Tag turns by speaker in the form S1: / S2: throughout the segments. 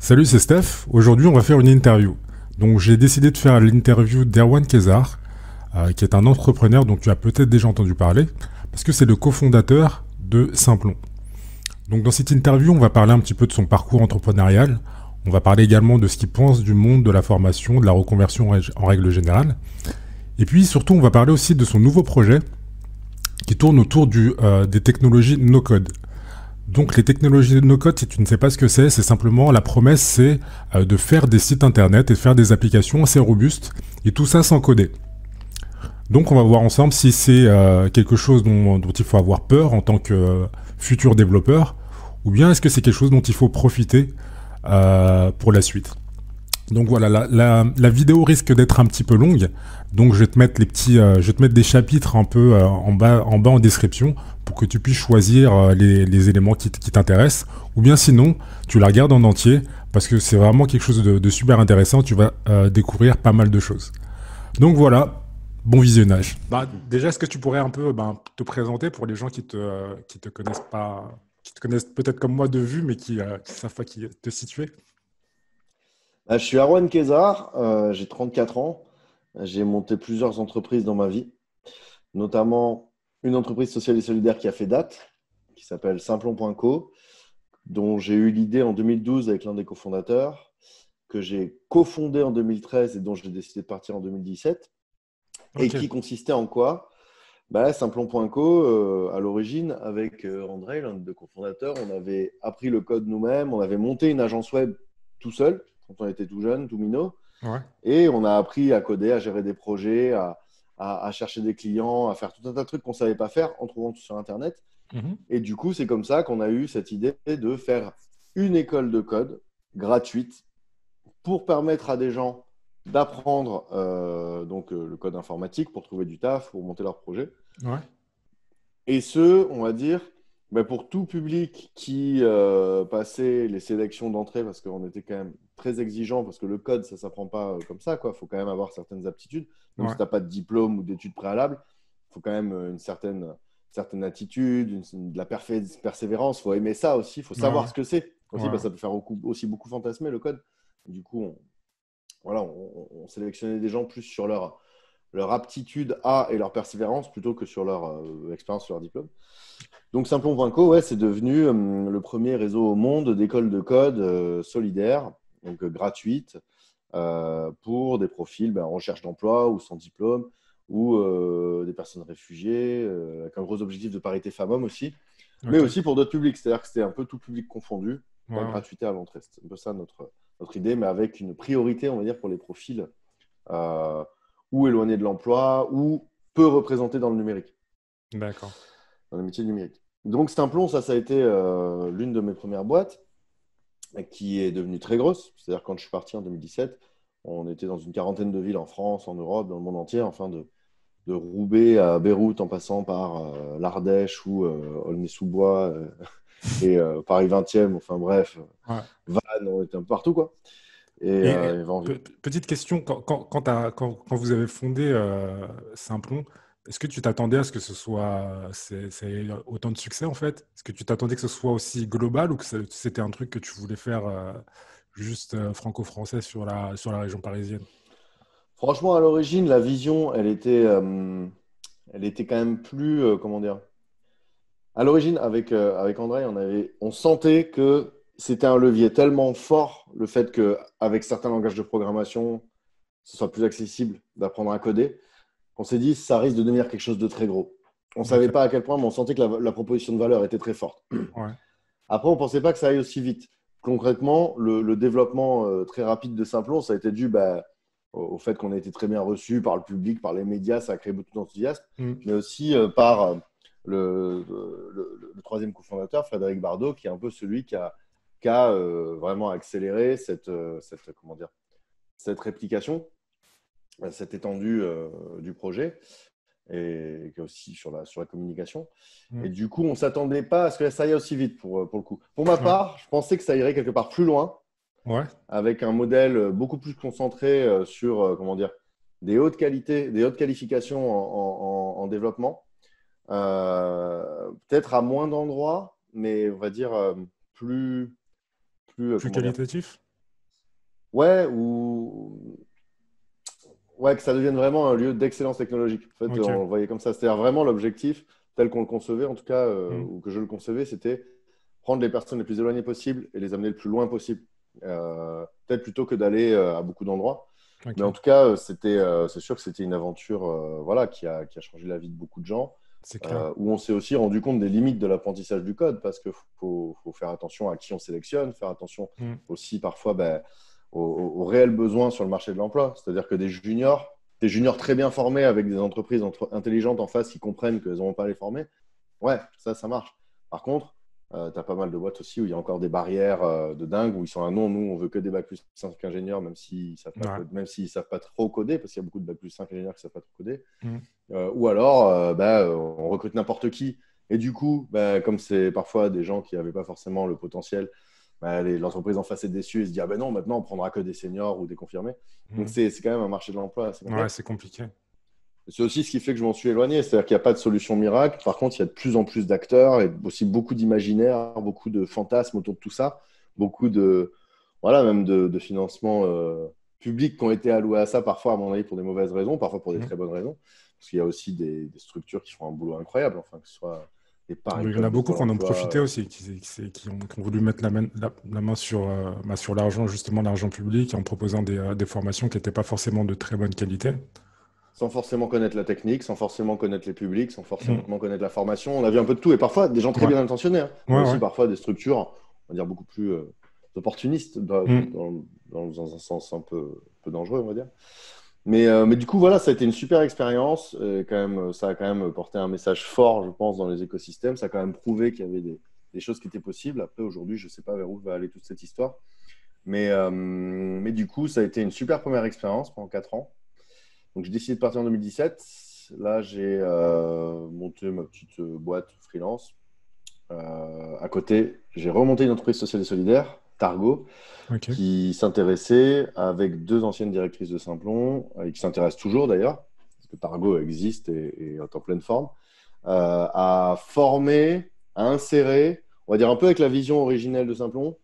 S1: Salut, c'est Steph. Aujourd'hui, on va faire une interview. Donc, j'ai décidé de faire l'interview d'Erwan Kezar, qui est un entrepreneur dont tu as peut-être déjà entendu parler, parce que c'est le cofondateur de Simplon. Donc, dans cette interview, on va parler un petit peu de son parcours entrepreneurial. On va parler également de ce qu'il pense du monde de la formation, de la reconversion en règle générale. Et puis, surtout, on va parler aussi de son nouveau projet qui tourne autour des technologies no-code. Donc les technologies de no-code, si tu ne sais pas ce que c'est simplement la promesse, c'est de faire des sites internet et de faire des applications assez robustes, et tout ça sans coder. Donc on va voir ensemble si c'est quelque chose dont il faut avoir peur en tant que futur développeur, ou bien est-ce que c'est quelque chose dont il faut profiter pour la suite. Donc voilà, la vidéo risque d'être un petit peu longue, donc je vais te mettre je vais te mettre des chapitres un peu en bas en description pour que tu puisses choisir les éléments qui t'intéressent, ou bien sinon tu la regardes en entier parce que c'est vraiment quelque chose de super intéressant. Tu vas découvrir pas mal de choses. Donc voilà, bon visionnage. Bah, déjà, est-ce que tu pourrais un peu te présenter pour les gens qui te connaissent pas, qui te connaissent peut-être comme moi de vue, mais qui savent pas qui te situer.
S2: Je suis Arwan Kezar, j'ai 34 ans. J'ai monté plusieurs entreprises dans ma vie, notamment une entreprise sociale et solidaire qui a fait date, qui s'appelle Simplon.co, dont j'ai eu l'idée en 2012 avec l'un des cofondateurs, que j'ai cofondé en 2013 et dont j'ai décidé de partir en 2017, et
S1: Ok.
S2: qui consistait en quoi? Simplon.co, à l'origine, avec André, l'un des deux cofondateurs, on avait appris le code nous-mêmes, on avait monté une agence web tout seul, quand on était tout jeune, tout minot.
S1: Ouais.
S2: Et on a appris à coder, à gérer des projets, à chercher des clients, à faire tout un tas de trucs qu'on ne savait pas faire en trouvant tout sur Internet.
S1: Mhm.
S2: Et du coup, c'est comme ça qu'on a eu cette idée de faire une école de code gratuite pour permettre à des gens d'apprendre le code informatique pour trouver du taf, pour monter leur projet.
S1: Ouais.
S2: Et ce, on va dire, pour tout public qui passait les sélections d'entrée, parce qu'on était quand même très exigeant, parce que le code, ça ne s'apprend pas comme ça, quoi. Il faut quand même avoir certaines aptitudes. Même si
S1: Ouais.
S2: tu n'as pas de diplôme ou d'études préalables, il faut quand même une certaine attitude, de la persévérance. Il faut aimer ça aussi, il faut savoir
S1: Ouais.
S2: ce que c'est. Aussi,
S1: Ouais.
S2: ça peut faire aussi beaucoup fantasmer le code. Du coup, on sélectionnait des gens plus sur leur aptitude à et leur persévérance plutôt que sur leur expérience, sur leur diplôme. Donc Simplon.co, ouais, c'est devenu le premier réseau au monde d'écoles de code solidaires, donc gratuites, pour des profils en recherche d'emploi ou sans diplôme, ou des personnes réfugiées, avec un gros objectif de parité femmes-hommes aussi, mais
S1: Ok.
S2: aussi pour d'autres publics, c'est-à-dire que c'était un peu tout public confondu,
S1: Ouais,
S2: la
S1: ouais.
S2: gratuité à l'entrée. C'est un peu ça notre idée, mais avec une priorité, on va dire, pour les profils euh, ou éloignés de l'emploi, ou peu représentés dans le numérique,
S1: D'accord.
S2: dans les métiers numériques. Donc Simplon, ça a été l'une de mes premières boîtes qui est devenue très grosse. C'est-à-dire quand je suis parti en 2017, on était dans une quarantaine de villes en France, en Europe, dans le monde entier, enfin de Roubaix à Beyrouth en passant par l'Ardèche ou Aulnay-sous-Bois et Paris 20e, enfin bref,
S1: Ouais.
S2: Vannes, on était un peu partout quoi.
S1: Et
S2: Il y avait envie.
S1: petite question, quand vous avez fondé Simplon, est-ce que tu t'attendais à ce que c'est autant de succès en fait? Est-ce que tu t'attendais que ce soit aussi global ou que c'était un truc que tu voulais faire juste franco-français sur la région parisienne?
S2: Franchement, à l'origine, la vision, elle était quand même plus, comment dire, à l'origine, avec André, on sentait que c'était un levier tellement fort, le fait qu'avec certains langages de programmation, ce soit plus accessible d'apprendre à coder, qu'on s'est dit, ça risque de devenir quelque chose de très gros. On ne savait
S1: Ok.
S2: pas à quel point, mais on sentait que la proposition de valeur était très forte.
S1: Ouais.
S2: Après, on ne pensait pas que ça aille aussi vite. Concrètement, le développement très rapide de Simplon, ça a été dû au fait qu'on a été très bien reçu par le public, par les médias, ça a créé beaucoup d'enthousiasme,
S1: Mm.
S2: mais aussi par le troisième cofondateur, Frédéric Bardot, qui est un peu celui qui a vraiment accéléré comment dire, cette réplication, cette étendue du projet, et aussi sur la communication. Et
S1: Mm.
S2: du coup, on ne s'attendait pas à ce que ça aille aussi vite pour le coup. Pour ma
S1: Ouais.
S2: part, je pensais que ça irait quelque part plus loin,
S1: Ouais.
S2: avec un modèle beaucoup plus concentré sur comment dire, des hautes qualités, des hautes qualifications en développement. Peut-être à moins d'endroits, mais on va dire plus
S1: Plus
S2: comment dire,
S1: qualitatif?
S2: Ouais, ou ouais, que ça devienne vraiment un lieu d'excellence technologique. En fait,
S1: Ok.
S2: on le voyait comme ça. C'est-à-dire vraiment l'objectif, tel qu'on le concevait, en tout cas,
S1: Hmm.
S2: ou que je le concevais, c'était prendre les personnes les plus éloignées possible et les amener le plus loin possible. Peut-être plutôt que d'aller à beaucoup d'endroits. Mais en
S1: Ok.
S2: tout cas, c'est sûr que c'était une aventure voilà, qui a changé la vie de beaucoup de gens,
S1: C'est clair.
S2: où on s'est aussi rendu compte des limites de l'apprentissage du code, parce qu'il faut faire attention à qui on sélectionne, faire attention
S1: Hmm.
S2: aussi parfois aux réels besoins sur le marché de l'emploi. C'est-à-dire que des juniors très bien formés avec des entreprises intelligentes en face qui comprennent qu'elles n'auront pas à les former, ouais, ça marche. Par contre, tu as pas mal de boîtes aussi où il y a encore des barrières de dingue, où ils sont là, non, nous, on veut que des bac plus 5 ingénieurs, même s'ils ne savent pas
S1: Ouais.
S2: même s'ils savent pas trop coder, parce qu'il y a beaucoup de bac plus 5 ingénieurs qui ne savent pas trop coder.
S1: Hmm.
S2: Ou alors, on recrute n'importe qui. Et du coup, comme c'est parfois des gens qui n'avaient pas forcément le potentiel, l'entreprise en face est déçue et se dit, ah ben non, maintenant, on prendra que des seniors ou des confirmés. Donc,
S1: Hmm.
S2: c'est quand même un marché de l'emploi assez
S1: Ouais,
S2: complexe.
S1: c'est compliqué.
S2: C'est aussi ce qui fait que je m'en suis éloigné. C'est-à-dire qu'il n'y a pas de solution miracle. Par contre, il y a de plus en plus d'acteurs et aussi beaucoup d'imaginaires, beaucoup de fantasmes autour de tout ça. Beaucoup voilà, même de financements publics qui ont été alloués à ça, parfois, à mon avis, pour des mauvaises raisons, parfois pour des
S1: Hmm.
S2: très bonnes raisons. Parce qu'il y a aussi des structures qui font un boulot incroyable, enfin, que ce soit des paris
S1: Mais il y en a
S2: clubs de
S1: beaucoup
S2: Pôle
S1: qui en ont
S2: emploi.
S1: profité aussi, qui ont voulu mettre la main sur, sur l'argent, justement l'argent public, en proposant des formations qui n'étaient pas forcément de très bonne qualité.
S2: Sans forcément connaître la technique, sans forcément connaître les publics, sans
S1: Hmm.
S2: forcément connaître la formation. On a vu un peu de tout, et parfois des gens très
S1: Ouais,
S2: bien intentionnés, hein. On a
S1: ouais,
S2: aussi
S1: ouais.
S2: parfois des structures, on va dire, beaucoup plus opportunistes,
S1: Hmm.
S2: dans un sens un peu dangereux, on va dire. Mais du coup, voilà, ça a été une super expérience. Quand même, ça a quand même porté un message fort, je pense, dans les écosystèmes. Ça a quand même prouvé qu'il y avait des choses qui étaient possibles. Après, aujourd'hui, je ne sais pas vers où va aller toute cette histoire. Mais du coup, ça a été une super première expérience pendant 4 ans. Donc, j'ai décidé de partir en 2017. Là, j'ai monté ma petite boîte freelance. À côté, j'ai remonté une entreprise sociale et solidaire, Targo,
S1: Ok.
S2: qui s'intéressait avec deux anciennes directrices de Simplon, et qui s'intéressent toujours d'ailleurs, parce que Targo existe et est en pleine forme, à former, à insérer, on va dire un peu avec la vision originelle de Simplon,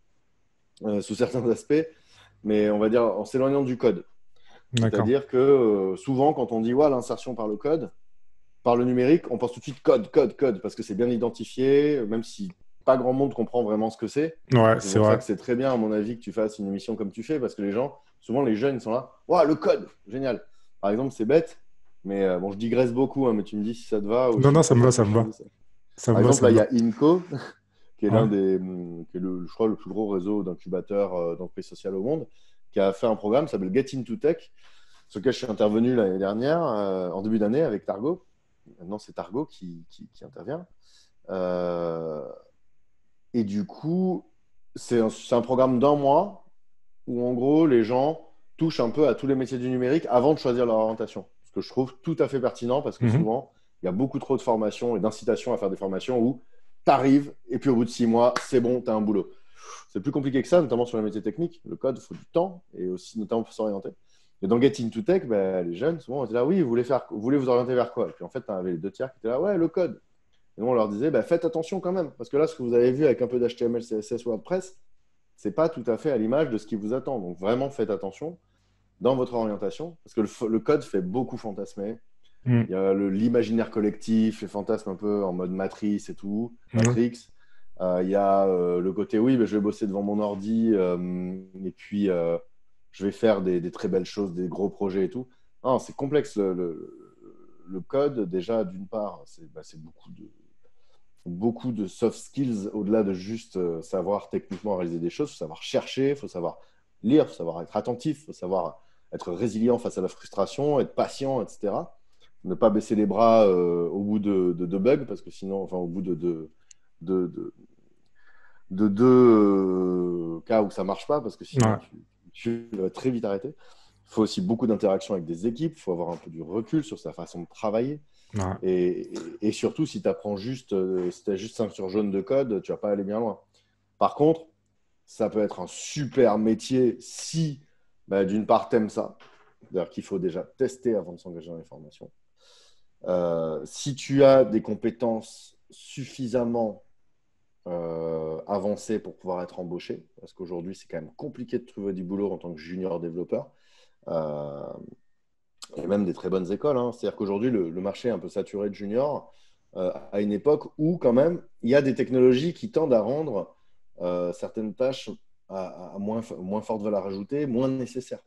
S2: sous certains aspects, mais on va dire en s'éloignant du code.
S1: D'accord.
S2: C'est-à-dire que souvent, quand on dit ouais, l'insertion par le code, par le numérique, on pense tout de suite code, code, code, parce que c'est bien identifié, même si pas grand monde comprend vraiment ce que c'est.
S1: Ouais,
S2: Et c'est
S1: c'est
S2: pour ça
S1: vrai.
S2: que c'est très bien, à mon avis, que tu fasses une émission comme tu fais, parce que les gens, souvent les jeunes, ils sont là, waouh, le code, génial. Par exemple, c'est bête, mais bon, je digresse beaucoup, hein, mais tu me dis si ça te va ou
S1: Non,
S2: si tu
S1: non, ça me va,
S2: préfères
S1: ça
S2: que
S1: me
S2: je
S1: va.
S2: dise ça.
S1: Ça
S2: Par
S1: me va,
S2: exemple,
S1: ça
S2: là,
S1: me
S2: il y
S1: va.
S2: a INCO, qui est
S1: Ouais.
S2: qui est je crois, le plus gros réseau d'incubateurs d'entreprises sociales au monde, qui a fait un programme qui s'appelle Get into Tech, sur lequel je suis intervenu l'année dernière, en début d'année, avec Targo. Maintenant, c'est Targo qui intervient. Euh, et du coup, c'est un programme d'un mois où, en gros, les gens touchent un peu à tous les métiers du numérique avant de choisir leur orientation. Ce que je trouve tout à fait pertinent parce que
S1: Mhm.
S2: souvent, il y a beaucoup trop de formations et d'incitations à faire des formations où tu arrives et puis au bout de 6 mois, c'est bon, tu as un boulot. C'est plus compliqué que ça, notamment sur les métiers techniques. Le code, il faut du temps et aussi notamment pour s'orienter. Et dans Get Into Tech, les jeunes, souvent, on était là, oui, vous voulez vous orienter vers quoi? Et puis en fait, tu avais les deux tiers qui étaient là, ouais, le code. Et nous, on leur disait, faites attention quand même, parce que là, ce que vous avez vu avec un peu d'HTML, CSS, WordPress, c'est pas tout à fait à l'image de ce qui vous attend. Donc vraiment, faites attention dans votre orientation, parce que le code fait beaucoup fantasmer.
S1: Mhm.
S2: Il y a l'imaginaire collectif, les fantasmes un peu en mode matrice et tout,
S1: Ouais.
S2: Matrix. Il y a le côté, oui, je vais bosser devant mon ordi et puis je vais faire des très belles choses, des gros projets et tout. Non, c'est complexe. Le code, déjà, d'une part, c'est beaucoup de soft skills au-delà de juste savoir techniquement réaliser des choses. Il faut savoir chercher, il faut savoir lire, il faut savoir être attentif, il faut savoir être résilient face à la frustration, être patient, etc. Ne pas baisser les bras au bout de bugs, parce que sinon, enfin, au bout de, de, de deux cas où ça marche pas, parce que sinon,
S1: Ouais.
S2: tu vas très vite arrêter. Il faut aussi beaucoup d'interaction avec des équipes, il faut avoir un peu du recul sur sa façon de travailler.
S1: Ouais.
S2: Et surtout, si tu apprends juste, si tu as juste ceinture jaune de code, tu vas pas aller bien loin. Par contre, ça peut être un super métier si, d'une part, t'aimes ça. C'est-à-dire qu'il faut déjà tester avant de s'engager dans les formations. Si tu as des compétences suffisamment avancé pour pouvoir être embauché, parce qu'aujourd'hui, c'est quand même compliqué de trouver du boulot en tant que junior développeur. Euh, et même des très bonnes écoles, hein. C'est-à-dire qu'aujourd'hui, le marché est un peu saturé de juniors à une époque où, quand même, il y a des technologies qui tendent à rendre certaines tâches à moins forte valeur ajoutée, moins nécessaires.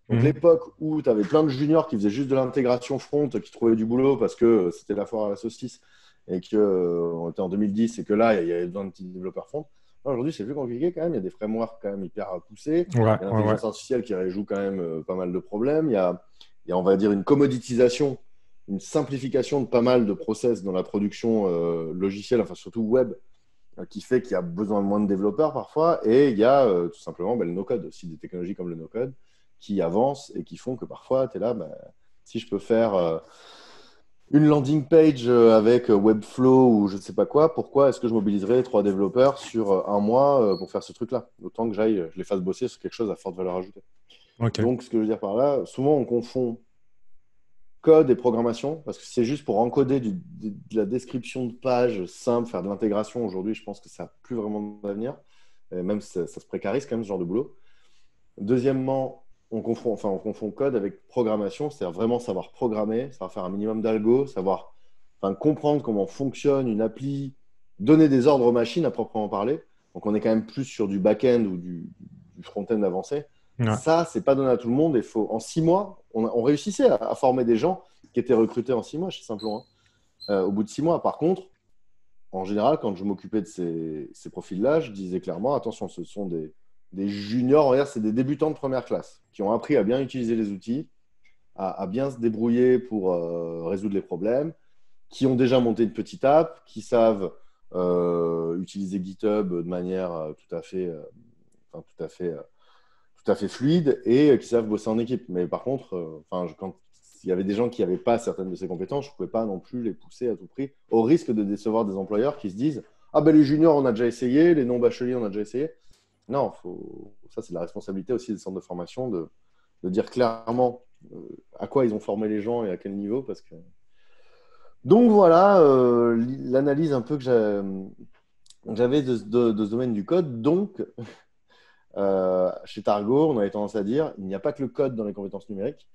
S2: Donc,
S1: Mhm.
S2: l'époque où tu avais plein de juniors qui faisaient juste de l'intégration front, qui trouvaient du boulot parce que c'était la foire à la saucisse et qu'on était en 2010 et que là, il y avait besoin de petits développeurs front. Aujourd'hui, c'est plus compliqué quand même. Il y a des frameworks quand même hyper poussés.
S1: Ouais,
S2: Il y a
S1: ouais, ouais.
S2: l'intelligence artificielle qui résout quand même pas mal de problèmes. Il y a, on va dire, une commoditisation, une simplification de pas mal de process dans la production logicielle, enfin surtout web, qui fait qu'il y a besoin de moins de développeurs parfois. Et il y a tout simplement le no-code, aussi des technologies comme le no-code qui avancent et qui font que parfois, tu es là, si je peux faire une landing page avec Webflow ou je ne sais pas quoi, pourquoi est-ce que je mobiliserais 3 développeurs sur un mois pour faire ce truc-là? Autant que je les fasse bosser sur quelque chose à forte valeur ajoutée.
S1: Ok.
S2: Donc, ce que je veux dire par là, souvent on confond code et programmation, parce que c'est juste pour encoder de la description de page simple, faire de l'intégration. Aujourd'hui, je pense que ça n'a plus vraiment d'avenir. Et même ça se précarise quand même ce genre de boulot. Deuxièmement, on confond code avec programmation, c'est-à-dire vraiment savoir programmer, savoir faire un minimum d'algo, savoir comprendre comment fonctionne une appli, donner des ordres aux machines à proprement parler. Donc on est quand même plus sur du back-end ou du front-end avancé.
S1: Ouais.
S2: Ça, c'est pas donné à tout le monde. En 6 mois, on réussissait à former des gens qui étaient recrutés en 6 mois chez Simplon, hein. Au bout de 6 mois, par contre, en général, quand je m'occupais de ces profils-là, je disais clairement, attention, ce sont des juniors, on va dire, c'est des débutants de première classe qui ont appris à bien utiliser les outils, à bien se débrouiller pour résoudre les problèmes, qui ont déjà monté une petite app, qui savent utiliser GitHub de manière tout à fait fluide et qui savent bosser en équipe. Mais par contre, quand il y avait des gens qui n'avaient pas certaines de ces compétences, je ne pouvais pas non plus les pousser à tout prix, au risque de décevoir des employeurs qui se disent ah ben les juniors, on a déjà essayé, les non-bacheliers, on a déjà essayé. Non, ça, c'est de la responsabilité aussi des centres de formation de dire clairement à quoi ils ont formé les gens et à quel niveau. Donc voilà l'analyse un peu que j'avais de ce domaine du code. Donc, chez Targo, on avait tendance à dire il n'y a pas que le code dans les compétences numériques.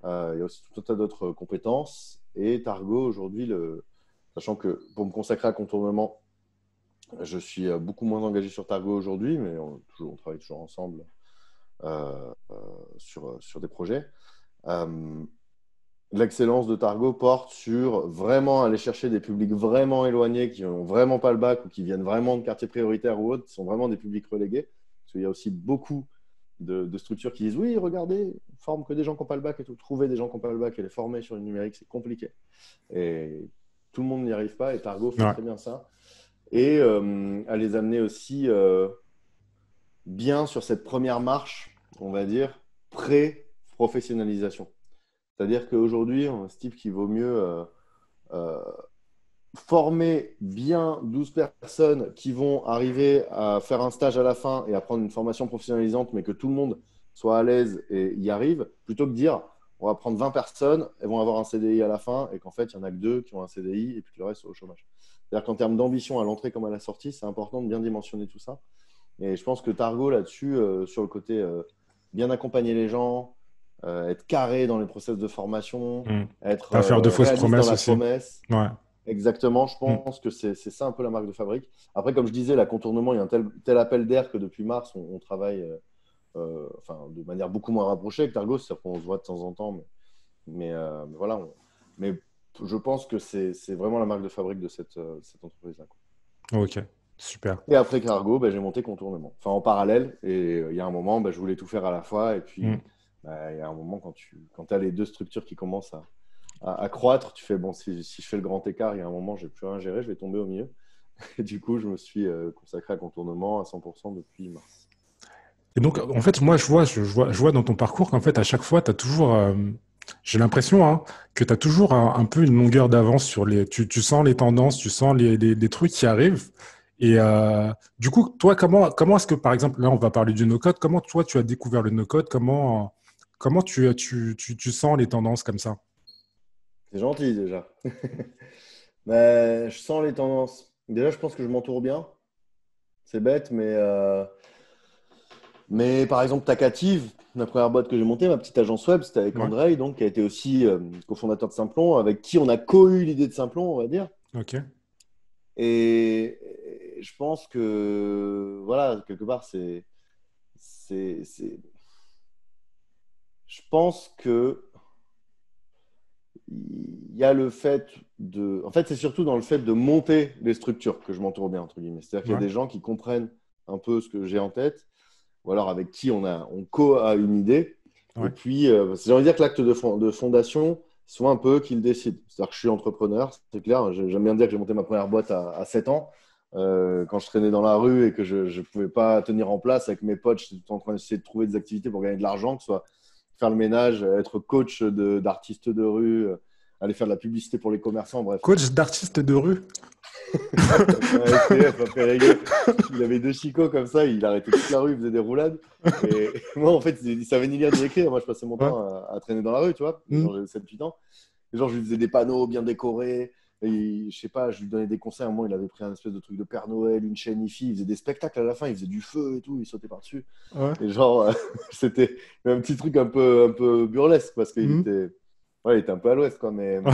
S2: Il y a aussi tout un tas d'autres compétences. Et Targo, aujourd'hui, sachant que pour me consacrer à contournement, je suis beaucoup moins engagé sur Targo aujourd'hui, mais on travaille toujours ensemble sur des projets. Euh, L'excellence de Targo porte sur vraiment aller chercher des publics vraiment éloignés qui n'ont vraiment pas le bac ou qui viennent vraiment de quartiers prioritaires ou autres, qui sont vraiment des publics relégués. Parce qu'il y a aussi beaucoup de structures qui disent oui, regardez, on forme que des gens qui n'ont pas le bac et tout. Trouver des gens qui n'ont pas le bac et les former sur le numérique, c'est compliqué. Et tout le monde n'y arrive pas et Targo fait
S1: Ouais.
S2: très bien ça. Et à les amener aussi bien sur cette première marche, on va dire, pré-professionnalisation. C'est-à-dire qu'aujourd'hui, on estime qu'il vaut mieux euh, former bien 12 personnes qui vont arriver à faire un stage à la fin et à prendre une formation professionnalisante, mais que tout le monde soit à l'aise et y arrive, plutôt que dire on va prendre 20 personnes, elles vont avoir un CDI à la fin et qu'en fait, il n'y en a que 2 qui ont un CDI et puis le reste sont au chômage. C'est-à-dire qu'en termes d'ambition à l'entrée comme à la sortie, c'est important de bien dimensionner tout ça. Et je pense que Targo, là-dessus, sur le côté bien accompagner les gens, être carré dans les process de formation,
S1: Mm.
S2: être
S1: Pas faire de fausses
S2: réaliste dans
S1: promesses
S2: la
S1: aussi.
S2: promesse.
S1: Ouais.
S2: Exactement, je
S1: Mm.
S2: pense que c'est ça un peu la marque de fabrique. Après, comme je disais, la contournement, il y a un tel appel d'air que depuis mars, on travaille de manière beaucoup moins rapprochée avec Targo, c'est-à-dire qu'on se voit de temps en temps, mais voilà. Mais je pense que c'est vraiment la marque de fabrique de cette entreprise-là, quoi.
S1: Ok. Super.
S2: Et après Cargo, j'ai monté Contournement. Enfin, en parallèle. Et il y a un moment, je voulais tout faire à la fois. Et puis,
S1: Mm.
S2: il y a un moment, quand tu as les deux structures qui commencent à croître, tu fais, bon, si je fais le grand écart, il y a un moment, j'ai plus rien à gérer, je vais tomber au milieu. Et du coup, je me suis consacré à Contournement à 100% depuis mars.
S1: Et donc, en fait, moi, je vois dans ton parcours qu'en fait, à chaque fois, tu as toujours, j'ai l'impression, hein, que tu as toujours un peu une longueur d'avance sur tu sens les tendances, tu sens les trucs qui arrivent. Et du coup, toi, comment est-ce que, par exemple, là, on va parler du no-code, comment toi, tu as découvert le no-code, comment tu sens les tendances comme ça?
S2: C'est gentil déjà. Mais je sens les tendances. Déjà, je pense que je m'entoure bien. c'est bête, mais par exemple, Tacative, la première boîte que j'ai montée, ma petite agence web, c'était avec
S1: Ouais.
S2: Andrei, donc, qui a été aussi cofondateur de Simplon, avec qui on a co-eu l'idée de Simplon, on va dire.
S1: Ok.
S2: Et je pense que, voilà, quelque part, je pense que il y a le fait de. En fait, c'est surtout dans le fait de monter les structures que je m'entoure bien, entre guillemets. C'est-à-dire qu'il y a
S1: Ouais.
S2: des gens qui comprennent un peu ce que j'ai en tête, ou alors avec qui on co-a une idée. Et
S1: Ouais.
S2: puis, j'ai envie de dire que l'acte de fondation, c'est souvent un peu eux qui le décident. C'est-à-dire que je suis entrepreneur, c'est clair. J'aime bien dire que j'ai monté ma première boîte à 7 ans. Quand je traînais dans la rue et que je ne pouvais pas tenir en place avec mes potes, j'étais tout le temps en train d'essayer de trouver des activités pour gagner de l'argent, que ce soit faire le ménage, être coach d'artistes de rue, aller faire de la publicité pour les commerçants, bref.
S1: Coach d'artiste de rue.
S2: Ouais, STF, m'a fait rire. Il avait deux chicots comme ça, il arrêtait toute la rue, il faisait des roulades. Et moi, en fait, il savait ni lire ni écrire. Moi, je passais mon
S1: Ouais.
S2: temps à traîner dans la rue, tu vois.
S1: Mm.
S2: Genre, j'avais 7-8 ans. Et genre, je lui faisais des panneaux bien décorés. Et je sais pas, je lui donnais des conseils. À un moment, il avait pris un espèce de truc de Père Noël, une chaîne IFI. Il faisait des spectacles à la fin, il faisait du feu et tout, il sautait par-dessus.
S1: Ouais.
S2: Et genre, c'était un petit truc un peu burlesque parce qu'il
S1: Mm.
S2: était, ouais, il était un peu à l'ouest, quoi. Mais
S1: Ouais.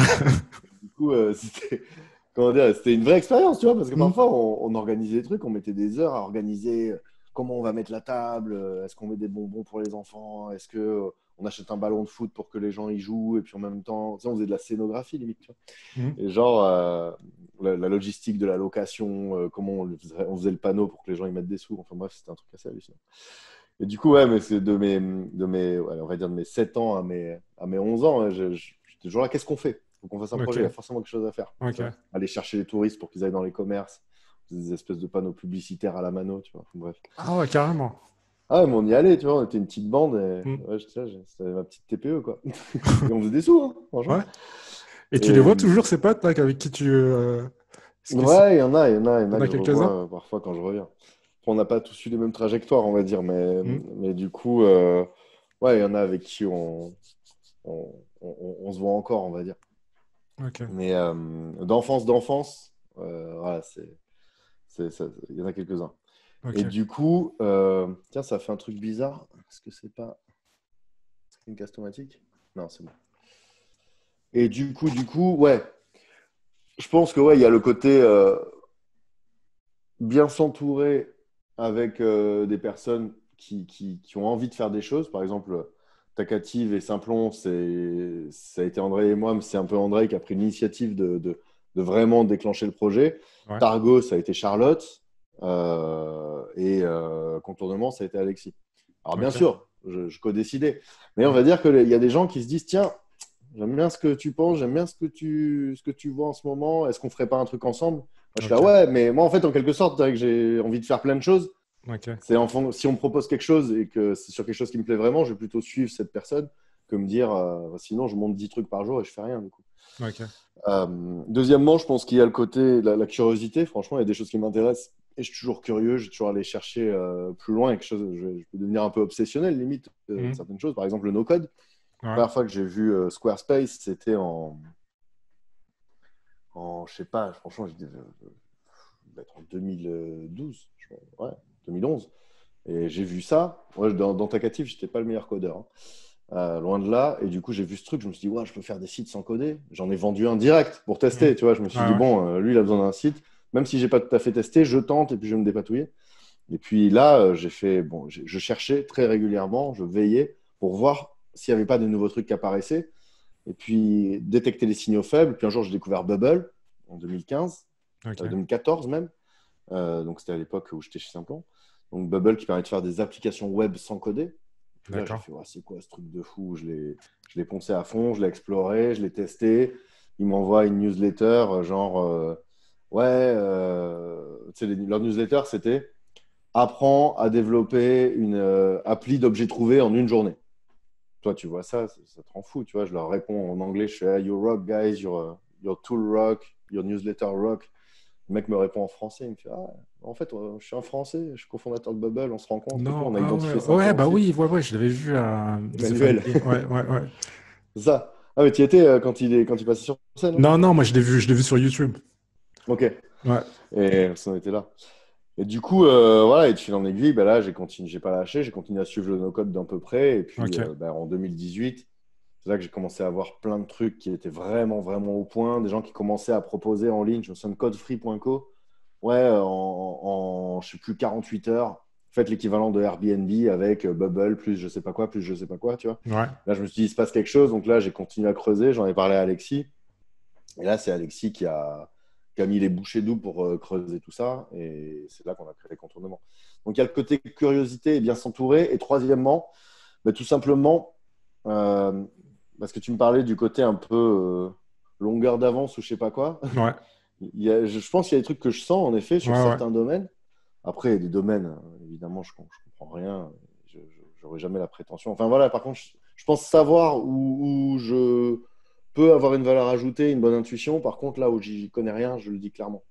S2: du coup, c'était, comment dire, c'était une vraie expérience, tu vois, parce que
S1: Mm.
S2: parfois, on organisait des trucs, on mettait des heures à organiser comment on va mettre la table, est-ce qu'on met des bonbons pour les enfants, est-ce que on achète un ballon de foot pour que les gens y jouent, et puis en même temps, tu sais, on faisait de la scénographie, limite, tu vois.
S1: Mm.
S2: Et genre, la logistique de la location, comment on faisait le panneau pour que les gens y mettent des sous, enfin bref, c'était un truc assez hallucinant. Et du coup, ouais, mais c'est ouais, on va dire de mes 7 ans à mes 11 ans, hein, j'étais toujours là, qu'est-ce qu'on fait? Il faut qu'on fasse un projet, il y a
S1: Ok.
S2: forcément quelque chose à faire. Tu
S1: Ok.
S2: vois. Aller chercher les touristes pour qu'ils aillent dans les commerces, des espèces de panneaux publicitaires à la mano, tu vois. Enfin, bref.
S1: Ah ouais, carrément.
S2: Ah, mais on y allait, tu vois, on était une petite bande, et
S1: Mm.
S2: ouais, c'était ma petite TPE, quoi. Et on faisait des sous, hein, franchement.
S1: Ouais. Et tu les
S2: Et
S1: vois toujours, ces potes là, avec qui tu. Est-ce que
S2: ouais, il y en a
S1: t'en as
S2: que je
S1: quelques-uns?
S2: revois parfois quand je reviens. Après, on n'a pas tous eu les mêmes trajectoires, on va dire,
S1: Mm.
S2: mais du coup, ouais, il y en a avec qui on se voit encore, on va dire.
S1: Ok.
S2: Mais d'enfance, voilà, il y en a quelques-uns.
S1: Ok.
S2: Et du coup, tiens, ça fait un truc bizarre. Est-ce que c'est pas une casse automatique? Non, c'est bon. Et du coup, ouais, je pense que ouais, il y a le côté bien s'entourer avec des personnes qui ont envie de faire des choses. Par exemple, Tacative et Simplon, ça a été André et moi, mais c'est un peu André qui a pris l'initiative de vraiment déclencher le projet.
S1: Ouais.
S2: Targo, ça a été Charlotte. Et Contournement, ça a été Alexis. Alors bien
S1: Ok.
S2: sûr, je co-décidais. Mais on
S1: Mm.
S2: va dire qu'il y a des gens qui se disent, tiens, j'aime bien ce que tu penses, j'aime bien ce que tu vois en ce moment. Est-ce qu'on ferait pas un truc ensemble? Moi, je suis là,
S1: Ok.
S2: ouais, mais moi, en fait, en quelque sorte, c'est vrai que j'ai envie de faire plein de choses.
S1: Ok.
S2: Si on me propose quelque chose et que c'est sur quelque chose qui me plaît vraiment, je vais plutôt suivre cette personne que me dire, sinon, je monte 10 trucs par jour et je fais rien, du coup.
S1: Ok.
S2: Deuxièmement, je pense qu'il y a le côté, la curiosité. Franchement, il y a des choses qui m'intéressent et je suis toujours curieux, je vais toujours aller chercher plus loin, quelque chose, je peux devenir un peu obsessionnel, limite, de
S1: Mm.
S2: certaines choses. Par exemple, le no-code. La
S1: Ouais.
S2: première fois que j'ai vu Squarespace, c'était je sais pas, franchement, devait être en 2012, je crois. Ouais, 2011. Et j'ai vu ça. Moi, dans Tacative, j'étais pas le meilleur codeur, hein. Loin de là. Et du coup, j'ai vu ce truc. Je me suis dit, ouais, je peux faire des sites sans coder. J'en ai vendu un direct pour
S1: Mm.
S2: tester. Tu vois, je me suis
S1: Ouais,
S2: dit,
S1: ouais.
S2: bon, lui, il a besoin d'un site. Même si j'ai pas tout à fait testé, je tente et puis je vais me dépatouiller. Et puis là, j'ai fait, bon, je cherchais très régulièrement, je veillais pour voir s'il n'y avait pas de nouveaux trucs qui apparaissaient. Et puis détecter les signaux faibles. Puis un jour, j'ai découvert Bubble en 2015,
S1: Ok.
S2: 2014 même. Donc c'était à l'époque où j'étais chez Simplon. Donc Bubble qui permet de faire des applications web sans coder. Puis là, j'ai
S1: D'accord.
S2: fait, ouais, c'est quoi ce truc de fou? Je l'ai poncé à fond, je l'ai exploré, je l'ai testé. Ils m'envoient une newsletter, genre, ouais, tu sais, leur newsletter, c'était apprends à développer une appli d'objets trouvés en une journée. Toi, tu vois ça, ça te rend fou, tu vois. Je leur réponds en anglais, je fais, you rock, guys, your tool rock, your newsletter rock. Le mec me répond en français, il me fait, ah, en fait, je suis un Français, je suis cofondateur de Bubble, on se rencontre et tout,
S1: Non,
S2: on a
S1: ah ouais,
S2: identifié
S1: ouais,
S2: Simplon
S1: bah
S2: aussi.
S1: oui, ouais, ouais, je l'avais vu à The
S2: Emmanuel,
S1: Family. Ouais, ouais, ouais.
S2: c'est ça. Ah, mais tu y étais quand il passait sur scène, non?
S1: Non, non, moi je l'ai vu sur YouTube.
S2: Ok.
S1: Ouais,
S2: Et on était là. Et du coup, voilà, et de fil en aiguille, bah là, j'ai pas lâché, j'ai continué à suivre le no-code d'un peu près. Et puis,
S1: Ok.
S2: en 2018, c'est là que j'ai commencé à voir plein de trucs qui étaient vraiment, vraiment au point. Des gens qui commençaient à proposer en ligne, je me souviens de codefree.co, ouais, je sais plus, 48 heures, faites l'équivalent de Airbnb avec Bubble, plus je sais pas quoi, plus je sais pas quoi, tu vois.
S1: Ouais.
S2: Là, je me suis dit, il se passe quelque chose. Donc là, j'ai continué à creuser, j'en ai parlé à Alexis. Et là, c'est Alexis qui a mis les bouchées doubles pour creuser tout ça. Et c'est là qu'on a créé les contournements. Donc, il y a le côté curiosité et bien s'entourer. Et troisièmement, bah, tout simplement, euh, parce que tu me parlais du côté un peu longueur d'avance ou je sais pas quoi.
S1: Ouais.
S2: Je pense qu'il y a des trucs que je sens, en effet,
S1: Ouais.
S2: sur
S1: Ouais.
S2: certains domaines. Après, il y a des domaines, évidemment, je comprends rien. Je n'aurai jamais la prétention. Enfin, voilà, par contre, je pense savoir où je peux avoir une valeur ajoutée, une bonne intuition. Par contre, là où j'y connais rien, je le dis clairement.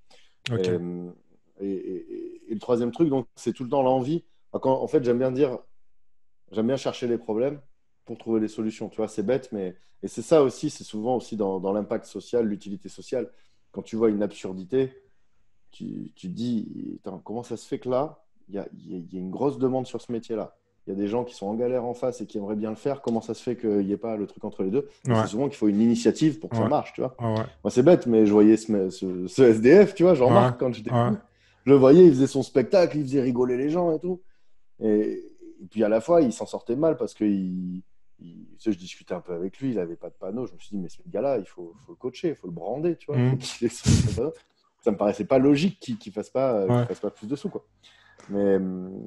S2: Et,
S1: Ok.
S2: et le troisième truc, donc, c'est tout le temps l'envie. En fait, j'aime bien chercher les problèmes pour trouver des solutions. Tu vois, c'est bête, mais et c'est ça aussi, c'est souvent aussi dans l'impact social, l'utilité sociale. Quand tu vois une absurdité, tu te dis, attends, comment ça se fait que là, il y a une grosse demande sur ce métier-là. Il y a des gens qui sont en galère en face et qui aimeraient bien le faire. Comment ça se fait qu'il n'y ait pas le truc entre les deux? Et c'est
S1: Ouais.
S2: souvent qu'il faut une initiative pour que ça
S1: Ouais.
S2: marche, tu vois.
S1: Ouais. Ouais.
S2: Moi, c'est bête, mais je voyais ce SDF, tu vois, je
S1: Ouais.
S2: remarque quand j'étais
S1: Ouais.
S2: petit. Je le voyais, il faisait son spectacle, il faisait rigoler les gens et tout. Et puis à la fois, il s'en sortait mal parce que tu sais, je discutais un peu avec lui, il n'avait pas de panneau. Je me suis dit, mais ce gars-là, faut le coacher, il faut le brander, tu vois, il faut
S1: Mhm.
S2: qu'il ait son panneau. Ça me paraissait pas logique qu'il
S1: Ouais.
S2: fasse pas plus de sous, quoi. Mais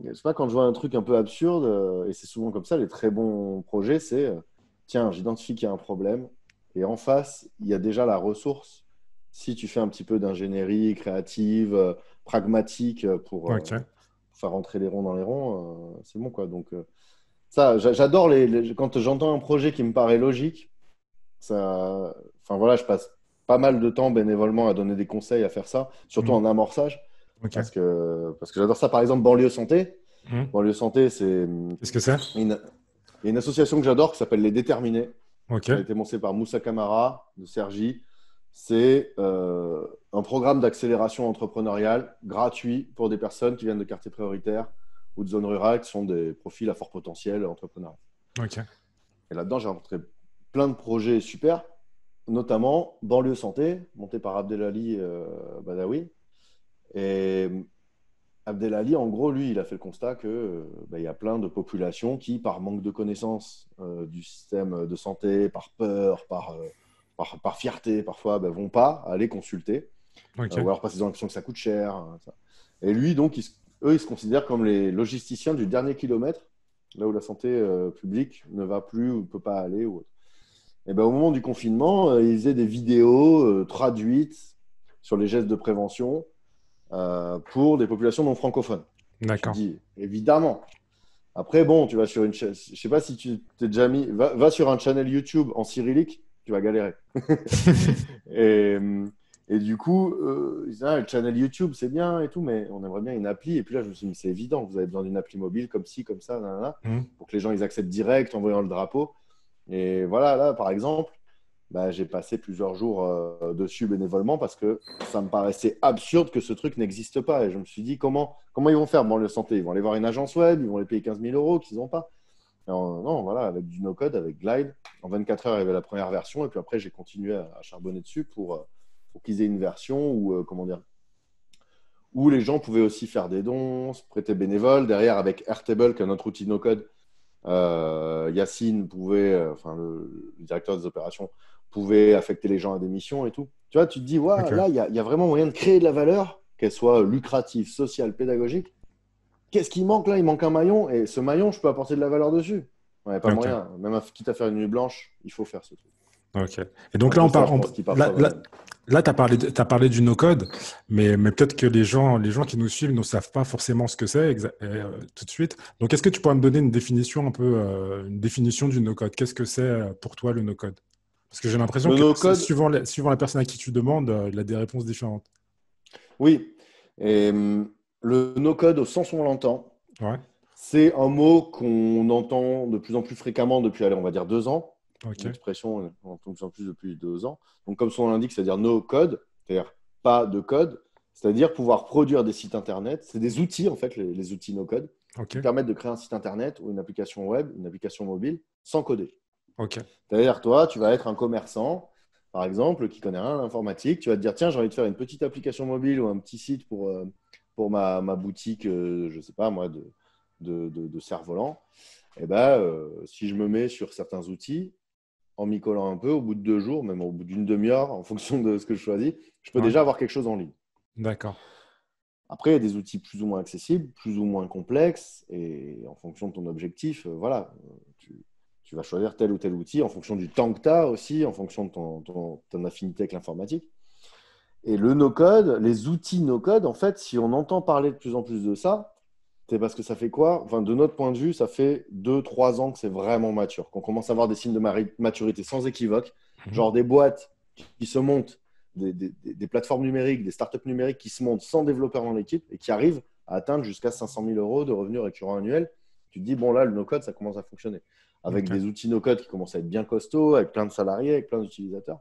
S2: je sais pas, quand je vois un truc un peu absurde, et c'est souvent comme ça, les très bons projets, c'est tiens, j'identifie qu'il y a un problème, et en face, il y a déjà la ressource. Si tu fais un petit peu d'ingénierie créative, pragmatique
S1: Ok.
S2: pour faire rentrer les ronds dans les ronds, c'est bon, quoi. Donc, j'adore quand j'entends un projet qui me paraît logique, ça, enfin voilà, je passe pas mal de temps bénévolement à donner des conseils, à faire ça, surtout
S1: Mhm.
S2: en amorçage,
S1: Ok.
S2: parce que j'adore ça. Par exemple, Banlieue Santé.
S1: Mhm.
S2: Banlieue Santé, c'est
S1: Qu'est-ce que c'est?
S2: une, il y a une association que j'adore qui s'appelle Les Déterminés.
S1: Ok.
S2: Ça a été lancé par Moussa Camara de Sergi. C'est un programme d'accélération entrepreneuriale gratuit pour des personnes qui viennent de quartiers prioritaires ou de zones rurales qui sont des profils à fort potentiel entrepreneurial.
S1: Ok.
S2: Et là-dedans, j'ai rencontré plein de projets super, notamment Banlieue Santé, monté par Abdelali Badawi. Et Abdelali, en gros, lui, il a fait le constat que il y a plein de populations qui, par manque de connaissance du système de santé, par peur, par fierté, parfois, vont pas aller consulter, ou
S1: Ok.
S2: alors parce qu'ils ont l'impression que ça coûte cher, hein, ça. Et lui, donc, eux, ils se considèrent comme les logisticiens du dernier kilomètre, là où la santé publique ne va plus ou ne peut pas aller. Ou autre. Et au moment du confinement, ils faisaient des vidéos traduites sur les gestes de prévention pour des populations non francophones. Tu te
S1: D'accord.
S2: dis, évidemment. Après, bon, tu vas sur une chaîne, je sais pas si tu t'es déjà mis, va sur un channel YouTube en cyrillique, tu vas galérer. et, et du coup, ils disaient, ah, le channel YouTube, c'est bien et tout, mais on aimerait bien une appli. Et puis là, je me suis dit, c'est évident, vous avez besoin d'une appli mobile comme ci, comme ça, nanana,
S1: Mhm.
S2: pour que les gens ils acceptent direct en voyant le drapeau. Et voilà, là, par exemple, j'ai passé plusieurs jours dessus bénévolement parce que ça me paraissait absurde que ce truc n'existe pas. Et je me suis dit, comment ils vont faire, Banlieue Santé? Ils vont aller voir une agence web, ils vont les payer 15 000 euros qu'ils n'ont pas. Alors, non, voilà, avec du no-code, avec Glide, en 24 heures, il y avait la première version. Et puis après, j'ai continué à charbonner dessus pour qu'ils aient une version où, comment dire, où les gens pouvaient aussi faire des dons, se prêter bénévole. Derrière, avec Airtable, qui est notre outil no-code, Yacine pouvait, enfin le directeur des opérations, pouvait affecter les gens à des missions et tout. Tu vois, tu te dis, ouais,
S1: Ok.
S2: là, il y a vraiment moyen de créer de la valeur, qu'elle soit lucrative, sociale, pédagogique. Qu'est-ce qui manque là? Il manque un maillon et ce maillon, je peux apporter de la valeur dessus. Ouais, pas
S1: Ok.
S2: moyen. Même quitte à faire une nuit blanche, il faut faire ce truc.
S1: Ok. Et
S2: C'est
S1: donc
S2: un
S1: là,
S2: peu ça, je pense, qui parle
S1: là,
S2: pas mal.
S1: là, tu as parlé, t'as parlé du no-code, mais peut-être que les gens qui nous suivent ne savent pas forcément ce que c'est tout de suite. Donc, est-ce que tu pourrais me donner une définition un peu, une définition du no-code? Qu'est-ce que c'est pour toi le no-code? Parce que j'ai l'impression
S2: Le
S1: que
S2: no-code,
S1: suivant la personne à qui tu demandes, il a des réponses différentes.
S2: oui. Et le no-code, au sens où on l'entend,
S1: Ouais.
S2: c'est un mot qu'on entend de plus en plus fréquemment depuis, allez, on va dire 2 ans.
S1: Ok.
S2: Une expression, on entend de plus en plus depuis 2 ans. Donc, comme son nom l'indique, c'est-à-dire no code, c'est-à-dire pas de code. C'est-à-dire pouvoir produire des sites internet. C'est des outils, en fait, les outils no-code,
S1: Ok,
S2: qui permettent de créer un site internet ou une application web, une application mobile, sans coder.
S1: ok,
S2: C'est-à-dire, toi, tu vas être un commerçant, par exemple, qui connaît rien à l'informatique. Tu vas te dire, tiens, j'ai envie de faire une petite application mobile ou un petit site pour ma boutique, je ne sais pas moi, de cerf-volant. Et ben, si je me mets sur certains outils, en m'y collant un peu, au bout de 2 jours, même au bout d'une demi-heure, en fonction de ce que je choisis, je peux
S1: ouais,
S2: déjà avoir quelque chose en ligne.
S1: d'accord.
S2: Après, il y a des outils plus ou moins accessibles, plus ou moins complexes, et en fonction de ton objectif, voilà, tu vas choisir tel ou tel outil en fonction du temps que tu as aussi, en fonction de ton affinité avec l'informatique. Et le no-code, les outils no-code, en fait, si on entend parler de plus en plus de ça, c'est parce que ça fait quoi? Enfin, de notre point de vue, ça fait 2, 3 ans que c'est vraiment mature, qu'on commence à avoir des signes de maturité sans équivoque,
S1: Mhm.
S2: genre des boîtes qui se montent, des plateformes numériques, des startups numériques qui se montent sans développeur dans l'équipe et qui arrivent à atteindre jusqu'à 500 000 euros de revenus récurrents annuels. Tu te dis, bon, là, le no-code, ça commence à fonctionner. Avec
S1: Ok,
S2: des outils no-code qui commencent à être bien costauds, avec plein de salariés, avec plein d'utilisateurs.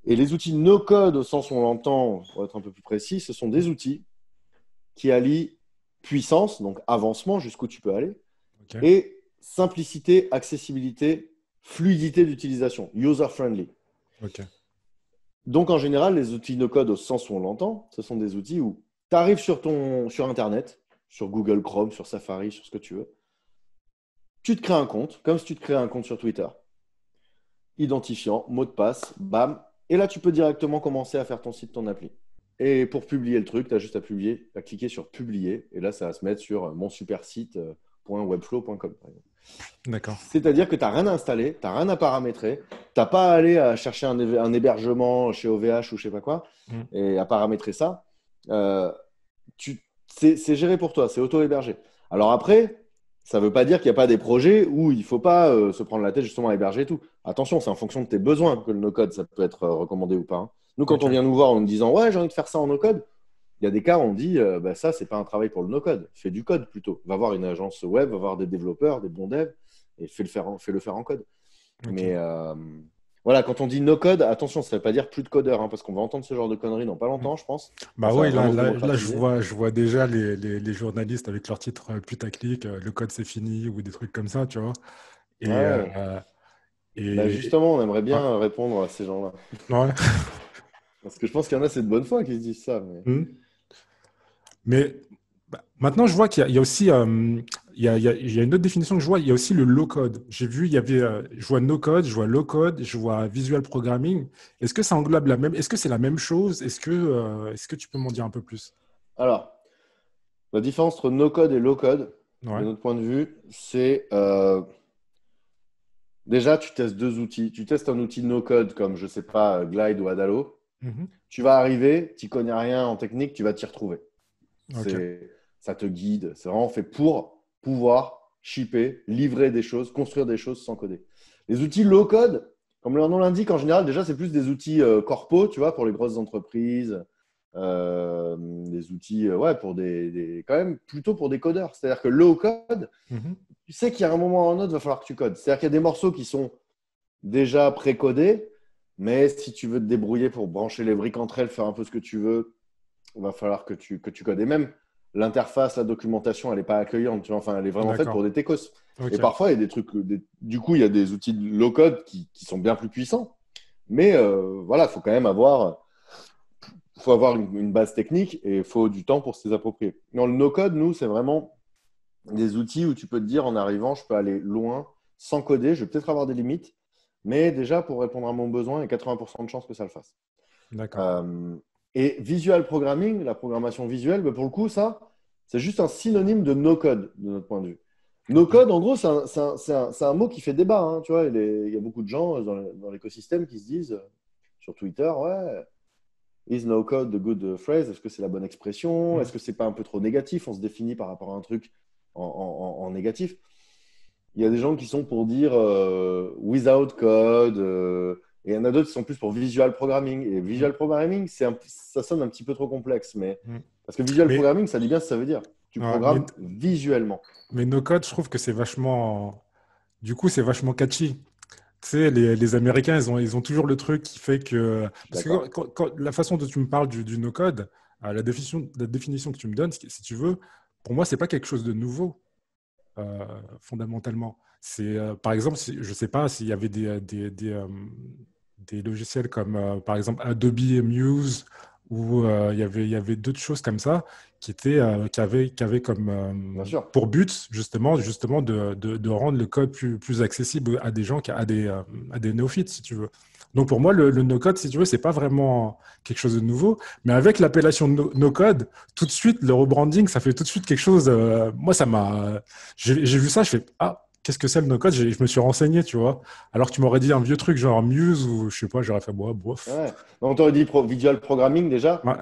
S2: Et les outils no-code, au sens où on l'entend, pour être un peu plus précis, ce sont des outils qui allient puissance, donc avancement jusqu'où tu peux aller,
S1: ok,
S2: et simplicité, accessibilité, fluidité d'utilisation, user-friendly.
S1: ok,
S2: Donc en général, les outils no-code au sens où on l'entend, ce sont des outils où tu arrives sur Internet, sur Google Chrome, sur Safari, sur ce que tu veux, tu te crées un compte, comme si tu te créais un compte sur Twitter, identifiant, mot de passe, bam, et là tu peux directement commencer à faire ton site, ton appli. Et pour publier le truc, tu as juste à publier, à cliquer sur publier, et là ça va se mettre sur mon super site.webflow.com.
S1: d'accord.
S2: C'est-à-dire que tu n'as rien à installer, tu n'as rien à paramétrer, tu n'as pas à aller à chercher un hébergement chez OVH ou je sais pas quoi,
S1: Mm.
S2: et à paramétrer ça. Euh, c'est géré pour toi, c'est auto-hébergé. Alors après, ça ne veut pas dire qu'il n'y a pas des projets où il ne faut pas se prendre la tête justement à héberger et tout. Attention, c'est en fonction de tes besoins que le no-code, ça peut être recommandé ou pas, hein. Nous, quand
S1: Ok,
S2: on vient nous voir en nous disant ouais, j'ai envie de faire ça en no-code, il y a des cas où on dit bah, ça, c'est pas un travail pour le no-code. Fais du code plutôt. Va voir une agence web, va voir des développeurs, des bons devs et fais le faire en code.
S1: ok.
S2: Mais voilà, quand on dit no-code, attention, ça ne veut pas dire plus de codeurs, hein, parce qu'on va entendre ce genre de conneries dans pas
S1: Mm.
S2: longtemps, je pense, quand
S1: Bah
S2: ça va
S1: oui,
S2: vraiment se
S1: là
S2: démocratiser.
S1: je vois déjà les journalistes avec leur titre putaclic, le code c'est fini ou des trucs comme ça, tu vois. Et,
S2: Ouais. Bah,
S1: et
S2: justement, on aimerait
S1: ouais,
S2: bien répondre à ces gens-là.
S1: ouais.
S2: Parce que je pense qu'il y en a, c'est de bonne foi qui se disent ça. Mais...
S1: Mm. Mais bah, maintenant, je vois qu'il y a aussi, il y a une autre définition que je vois, il y a aussi le low-code. J'ai vu, il y avait, je vois no-code, je vois low-code, je vois visual programming. Est-ce que ça englobe la même, est-ce que c'est la même chose? Est-ce que tu peux m'en dire un peu plus?
S2: Alors, la différence entre no-code et low-code, de
S1: Ouais.
S2: notre point de vue, c'est déjà, tu testes deux outils. Tu testes un outil no-code comme, je sais pas, Glide ou Adalo.
S1: Mhm.
S2: Tu vas arriver, tu connais rien en technique, tu vas t'y retrouver.
S1: Ok.
S2: Ça te guide. C'est vraiment fait pour pouvoir shipper, livrer des choses, construire des choses sans coder. Les outils low-code, comme leur nom l'indique, en général, déjà, c'est plus des outils corpo, tu vois, pour les grosses entreprises, des outils, ouais, pour quand même plutôt pour des codeurs. C'est-à-dire que low-code,
S1: Mhm.
S2: tu sais qu'il y a un moment ou un autre, il va falloir que tu codes. C'est-à-dire qu'il y a des morceaux qui sont déjà pré-codés, mais si tu veux te débrouiller pour brancher les briques entre elles, faire un peu ce que tu veux, il va falloir que tu codes. Et même l'interface, la documentation, elle n'est pas accueillante. Tu vois, enfin, elle est vraiment faite pour
S1: D'accord.
S2: des techos. Et
S1: Ok.
S2: parfois, il y a des trucs. Du coup, il y a des outils de low-code qui sont bien plus puissants. Mais voilà, il faut avoir une base technique et il faut du temps pour se les approprier. Dans le no-code, nous, c'est vraiment des outils où tu peux te dire en arrivant, je peux aller loin sans coder. Je vais peut-être avoir des limites, mais déjà, pour répondre à mon besoin, il y a 80% de chances que ça le fasse.
S1: D'accord.
S2: Euh, et visual programming, la programmation visuelle, ben pour le coup, ça, c'est juste un synonyme de no-code, de notre point de vue.
S1: Ok.
S2: No-code, en gros, c'est un mot qui fait débat, hein, tu vois, il y a beaucoup de gens dans l'écosystème qui se disent sur Twitter, ouais, is no-code the good phrase? Est-ce que c'est la bonne expression?
S1: Mm.
S2: Est-ce que c'est pas un peu trop négatif? On se définit par rapport à un truc en négatif. Il y a des gens qui sont pour dire without code, et il y en a d'autres qui sont plus pour visual programming. Et
S1: Mm.
S2: visual programming, ça sonne un petit peu trop complexe, mais
S1: Mm.
S2: parce que visual
S1: Mais,
S2: programming, ça dit bien ce que ça veut dire. Tu
S1: ouais, mais,
S2: programmes visuellement.
S1: mais no code, je trouve que c'est vachement, du coup, c'est vachement catchy. Tu sais, les Américains, ils ont toujours le truc qui fait que.
S2: Je suis
S1: Parce que
S2: d'accord.
S1: la façon dont tu me parles du no-code, La définition que tu me donnes, si tu veux, pour moi, c'est pas quelque chose de nouveau, fondamentalement. Par exemple, je ne sais pas s'il y avait des logiciels comme, par exemple, Adobe Muse, ou il y avait d'autres choses comme ça qui avaient comme
S2: Bien sûr.
S1: pour but, justement de rendre le code plus accessible à des gens, à des néophytes, si tu veux. Donc, pour moi, le no-code, si tu veux, c'est pas vraiment quelque chose de nouveau. Mais avec l'appellation no-code, tout de suite, le rebranding, ça fait tout de suite quelque chose. Moi, ça m'a. J'ai vu ça, je fais ah, qu'est-ce que c'est le no-code? Je me suis renseigné, tu vois. Alors que tu m'aurais dit un vieux truc genre Muse ou je sais pas, j'aurais fait bof.
S2: Ouais. Donc, on t'aurait dit visual programming déjà.
S1: Ouais,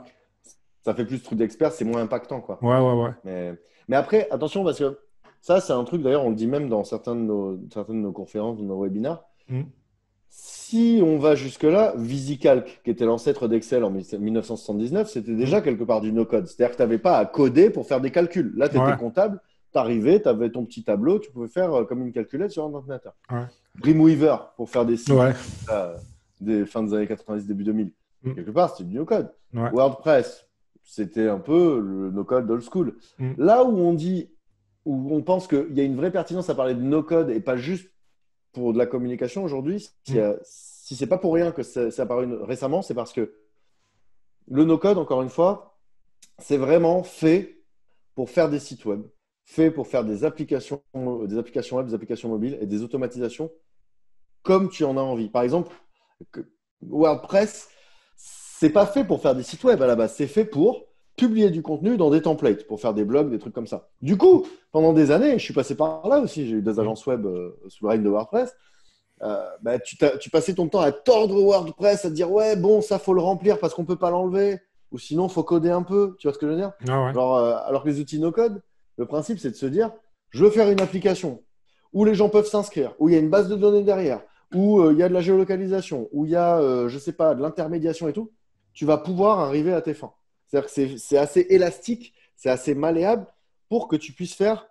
S2: Ça fait plus truc d'expert, c'est moins impactant, quoi.
S1: ouais, ouais, ouais.
S2: Mais après, attention, parce que ça, c'est un truc, d'ailleurs, on le dit même dans certaines de nos conférences, de nos webinars.
S1: Mm.
S2: Si on va jusque-là, VisiCalc, qui était l'ancêtre d'Excel en 1979, c'était
S1: Mm.
S2: déjà quelque part du no-code. C'est-à-dire que tu n'avais pas à coder pour faire des calculs. Là, tu étais
S1: Ouais,
S2: comptable, tu arrivais, tu avais ton petit tableau, tu pouvais faire comme une calculette sur un ordinateur.
S1: ouais,
S2: Dreamweaver, pour faire des sites,
S1: ouais.
S2: des fins des années 90, début 2000.
S1: Mm.
S2: Quelque part, c'était du no-code.
S1: Ouais.
S2: WordPress, c'était un peu le no-code old school.
S1: Mm.
S2: Là où on pense qu'il y a une vraie pertinence à parler de no-code et pas juste pour de la communication aujourd'hui,
S1: Mm.
S2: si c'est pas pour rien que c'est apparu récemment, c'est parce que le no-code, encore une fois, c'est vraiment fait pour faire des sites web, fait pour faire des applications web, des applications mobiles et des automatisations comme tu en as envie. Par exemple, WordPress, c'est pas fait pour faire des sites web à la base, c'est fait pour publier du contenu dans des templates, pour faire des blogs, des trucs comme ça. Du coup, pendant des années, je suis passé par là aussi, j'ai eu des agences web sous le règne de WordPress. Tu passais ton temps à tordre WordPress, à te dire ouais, bon, ça faut le remplir parce qu'on peut pas l'enlever, ou sinon faut coder un peu. Tu vois ce que je veux dire?
S1: Ah ouais.
S2: Genre, alors que les outils no-code, le principe c'est de se dire je veux faire une application où les gens peuvent s'inscrire, où il y a une base de données derrière, où il y a de la géolocalisation, où il y a, je sais pas, de l'intermédiation et tout. Tu vas pouvoir arriver à tes fins. C'est-à-dire que c'est assez élastique, c'est assez malléable pour que tu puisses faire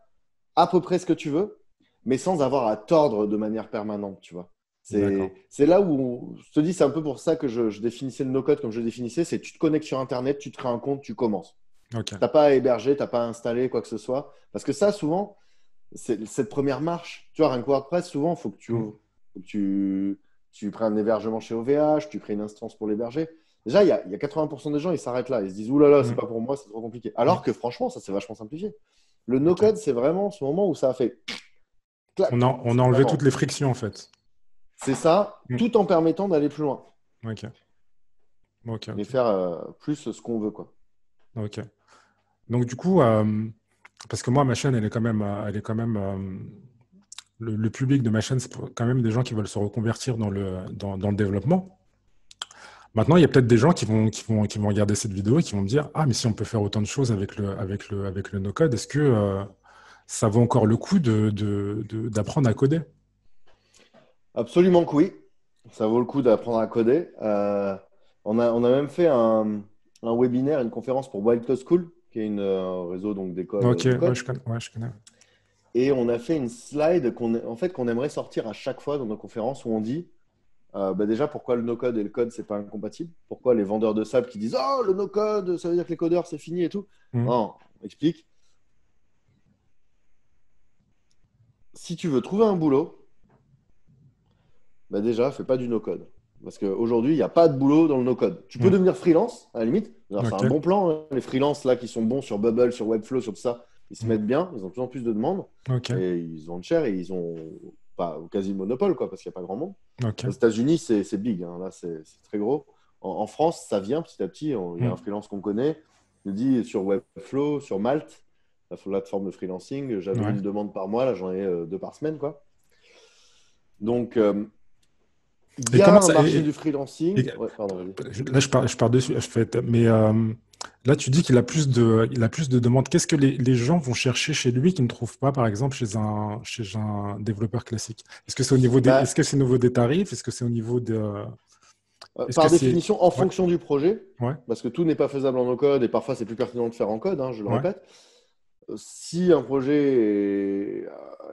S2: à peu près ce que tu veux, mais sans avoir à tordre de manière permanente, tu vois.
S1: D'accord.
S2: C'est là où, je te dis, c'est un peu pour ça que je définissais le no-code comme je le définissais, c'est tu te connectes sur Internet, tu te crées un compte, tu commences.
S1: Ok.
S2: Tu n'as pas à héberger, tu n'as pas à installer quoi que ce soit. Parce que ça, souvent, c'est cette première marche. Tu vois, rien que WordPress, souvent, il faut que
S1: Mm.
S2: tu prennes un hébergement chez OVH, tu crées une instance pour l'héberger. Déjà, il y a 80% des gens, ils s'arrêtent là. Ils se disent, ouh là là, c'est
S1: Mm.
S2: pas pour moi, c'est trop compliqué.
S1: Mm.
S2: Alors que franchement, ça s'est vachement simplifié. Le
S1: Ok.
S2: no-code, c'est vraiment ce moment où ça a fait
S1: On
S2: clac.
S1: a, on a
S2: C'est
S1: enlevé toutes
S2: vraiment,
S1: les frictions, en fait.
S2: c'est ça,
S1: Mm.
S2: tout en permettant d'aller plus loin
S1: Ok. Ok,
S2: et
S1: ok.
S2: faire plus ce qu'on veut, quoi.
S1: Ok. Donc, du coup, parce que moi, ma chaîne, elle est quand même le public de ma chaîne, c'est quand même des gens qui veulent se reconvertir dans le développement. Maintenant, il y a peut-être des gens qui vont regarder cette vidéo et qui vont me dire, ah, mais si on peut faire autant de choses avec le no-code, est-ce que ça vaut encore le coup d'apprendre à coder?
S2: Absolument que oui. Ça vaut le coup d'apprendre à coder. On a même fait un webinaire, une conférence pour Wild Code School, qui est un réseau donc, d'écoles
S1: Ok,
S2: de
S1: ouais,
S2: code.
S1: je connais. Ouais, je connais.
S2: Et on a fait une slide qu'on aimerait sortir à chaque fois dans nos conférences où on dit déjà pourquoi le no-code et le code, c'est pas incompatible. Pourquoi les vendeurs de sable qui disent oh, le no-code, ça veut dire que les codeurs, c'est fini et tout.
S1: Mm.
S2: Non, on explique. Si tu veux trouver un boulot, déjà, fais pas du no-code. Parce qu'aujourd'hui, il n'y a pas de boulot dans le no-code. Tu peux
S1: Mm.
S2: devenir freelance, à la limite. Alors, c'est
S1: Ok.
S2: un bon plan, hein. Les freelances là qui sont bons sur Bubble, sur Webflow, sur tout ça, ils se
S1: Mm.
S2: mettent bien. Ils ont de plus en plus de demandes.
S1: Ok.
S2: Et ils vendent cher et ils ont pas quasi monopole, quoi, parce qu'il n'y a pas grand monde.
S1: Ok.
S2: Aux États-Unis, c'est big. Hein. Là, c'est très gros. En France, ça vient petit à petit. Il y a un
S1: Mm.
S2: freelance qu'on connaît. Il dit sur Webflow, sur Malte, la plateforme de freelancing, j'avais
S1: Ouais.
S2: une demande par mois. Là, j'en ai deux par semaine, quoi. Donc, il
S1: Et
S2: y a
S1: comment
S2: un
S1: ça.
S2: marché du freelancing.
S1: Et-
S2: Ouais, pardon, vas-y.
S1: Là, je pars dessus. Mais là, tu dis qu'il a plus de demandes. Qu'est-ce que les gens vont chercher chez lui qu'ils ne trouvent pas, par exemple, chez un développeur classique? Est-ce que c'est est-ce
S2: Bah,
S1: que c'est au niveau des tarifs? Est-ce que c'est au niveau de. Est-ce que
S2: par
S1: c'est.
S2: définition, en
S1: Ouais,
S2: fonction du projet,
S1: ouais,
S2: parce que tout n'est pas faisable en no-code et parfois c'est plus pertinent de faire en code, hein, je le
S1: ouais.
S2: répète. Si un projet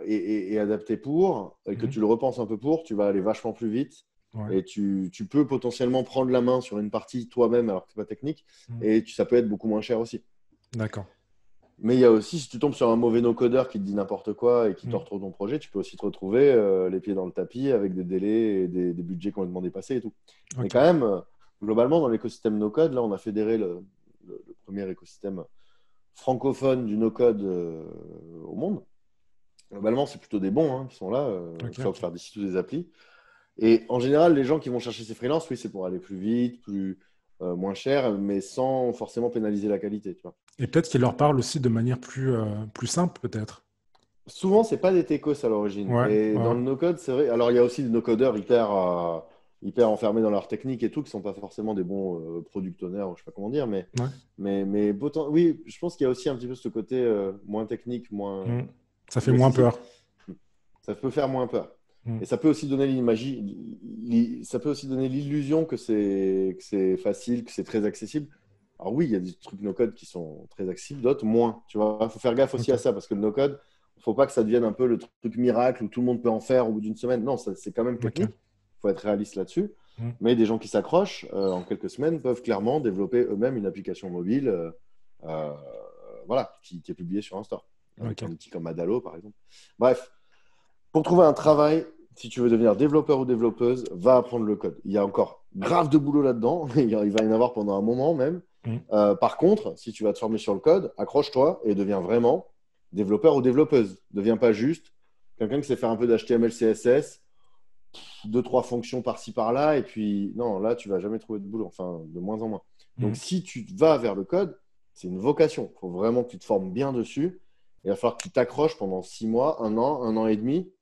S2: est adapté pour et que
S1: Mhm.
S2: tu le repenses un peu pour, tu vas aller vachement plus vite
S1: Ouais.
S2: et tu peux potentiellement prendre la main sur une partie toi-même alors que c'est pas technique
S1: Mm.
S2: et ça peut être beaucoup moins cher aussi.
S1: D'accord.
S2: Mais il y a aussi, si tu tombes sur un mauvais no-codeur qui te dit n'importe quoi et qui te
S1: Mm.
S2: retrouve ton projet, tu peux aussi te retrouver les pieds dans le tapis avec des délais et des budgets complètement dépassés et tout. Mais
S1: Ok.
S2: quand même, globalement, dans l'écosystème no-code, là, on a fédéré le premier écosystème francophone du no-code au monde. Globalement, c'est plutôt des bons qui sont là,
S1: Ok.
S2: soit pour faire des sites ou des applis. Et en général, les gens qui vont chercher ces freelances, oui, c'est pour aller plus vite, moins cher, mais sans forcément pénaliser la qualité, tu vois.
S1: Et peut-être qu'il leur parle aussi de manière plus simple, peut-être.
S2: Souvent, c'est pas des techos à l'origine.
S1: Ouais,
S2: Et dans
S1: ouais,
S2: le no-code, c'est vrai. Alors, il y a aussi des no-codeurs hyper enfermés dans leur technique et tout, qui sont pas forcément des bons product owners, je sais pas comment dire,
S1: ouais.
S2: oui, je pense qu'il y a aussi un petit peu ce côté moins technique,
S1: Mm. Ça fait moins
S2: spécifique.
S1: peur.
S2: Ça peut faire moins peur.
S1: Mm.
S2: Et ça peut aussi donner ça peut aussi donner l'illusion que c'est facile, que c'est très accessible. Alors oui, il y a des trucs no-code qui sont très accessibles, d'autres moins. Tu vois, il faut faire gaffe aussi
S1: Ok.
S2: à ça parce que le no-code, il ne faut pas que ça devienne un peu le truc miracle où tout le monde peut en faire au bout d'une semaine. Non, c'est quand même
S1: Ok.
S2: technique. Il faut être réaliste là-dessus.
S1: Mm.
S2: Mais des gens qui s'accrochent en quelques semaines peuvent clairement développer eux-mêmes une application mobile euh, voilà, qui est publiée sur un store avec
S1: Ok.
S2: un outil comme Adalo, par exemple. Bref, pour trouver un travail, si tu veux devenir développeur ou développeuse, va apprendre le code. Il y a encore grave de boulot là-dedans. Il va y en avoir pendant un moment même.
S1: Mm.
S2: Par contre, si tu vas te former sur le code, accroche-toi et deviens vraiment développeur ou développeuse. Ne deviens pas juste quelqu'un qui sait faire un peu d'HTML, CSS, deux, trois fonctions par-ci, par-là. Et puis, non, là, tu vas jamais trouver de boulot. Enfin, de moins en moins. Donc,
S1: Mm.
S2: si tu vas vers le code, c'est une vocation. Il faut vraiment que tu te formes bien dessus. Il va falloir que tu t'accroches pendant 6 mois, un an et demi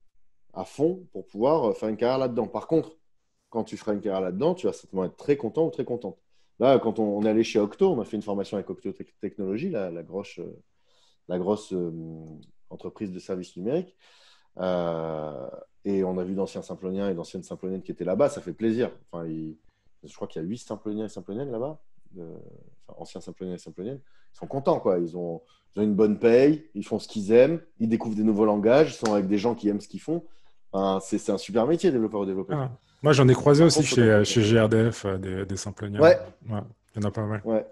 S2: à fond pour pouvoir faire une carrière là-dedans. Par contre, quand tu feras une carrière là-dedans, tu vas certainement être très content ou très contente. Là, quand on est allé chez Octo, on a fait une formation avec Octo Technologies, la grosse entreprise de services numériques. Euh, et on a vu d'anciens Simploniens et d'anciennes Simploniennes qui étaient là-bas. Ça fait plaisir. Enfin, je crois qu'il y a 8 Simploniens et Simploniennes là-bas. Enfin, anciens Simploniens et Simploniennes. Ils sont contents, quoi. Ils ont une bonne paye, ils font ce qu'ils aiment, ils découvrent des nouveaux langages, ils sont avec des gens qui aiment ce qu'ils font. Enfin, c'est un super métier, développeur ou développeuse.
S1: Ah. Moi, j'en ai croisé
S2: Par
S1: aussi
S2: contre, il faut t'accrocher.
S1: chez GRDF, des Simploniens.
S2: Ouais,
S1: Ouais. Il y en a pas mal.
S2: ouais.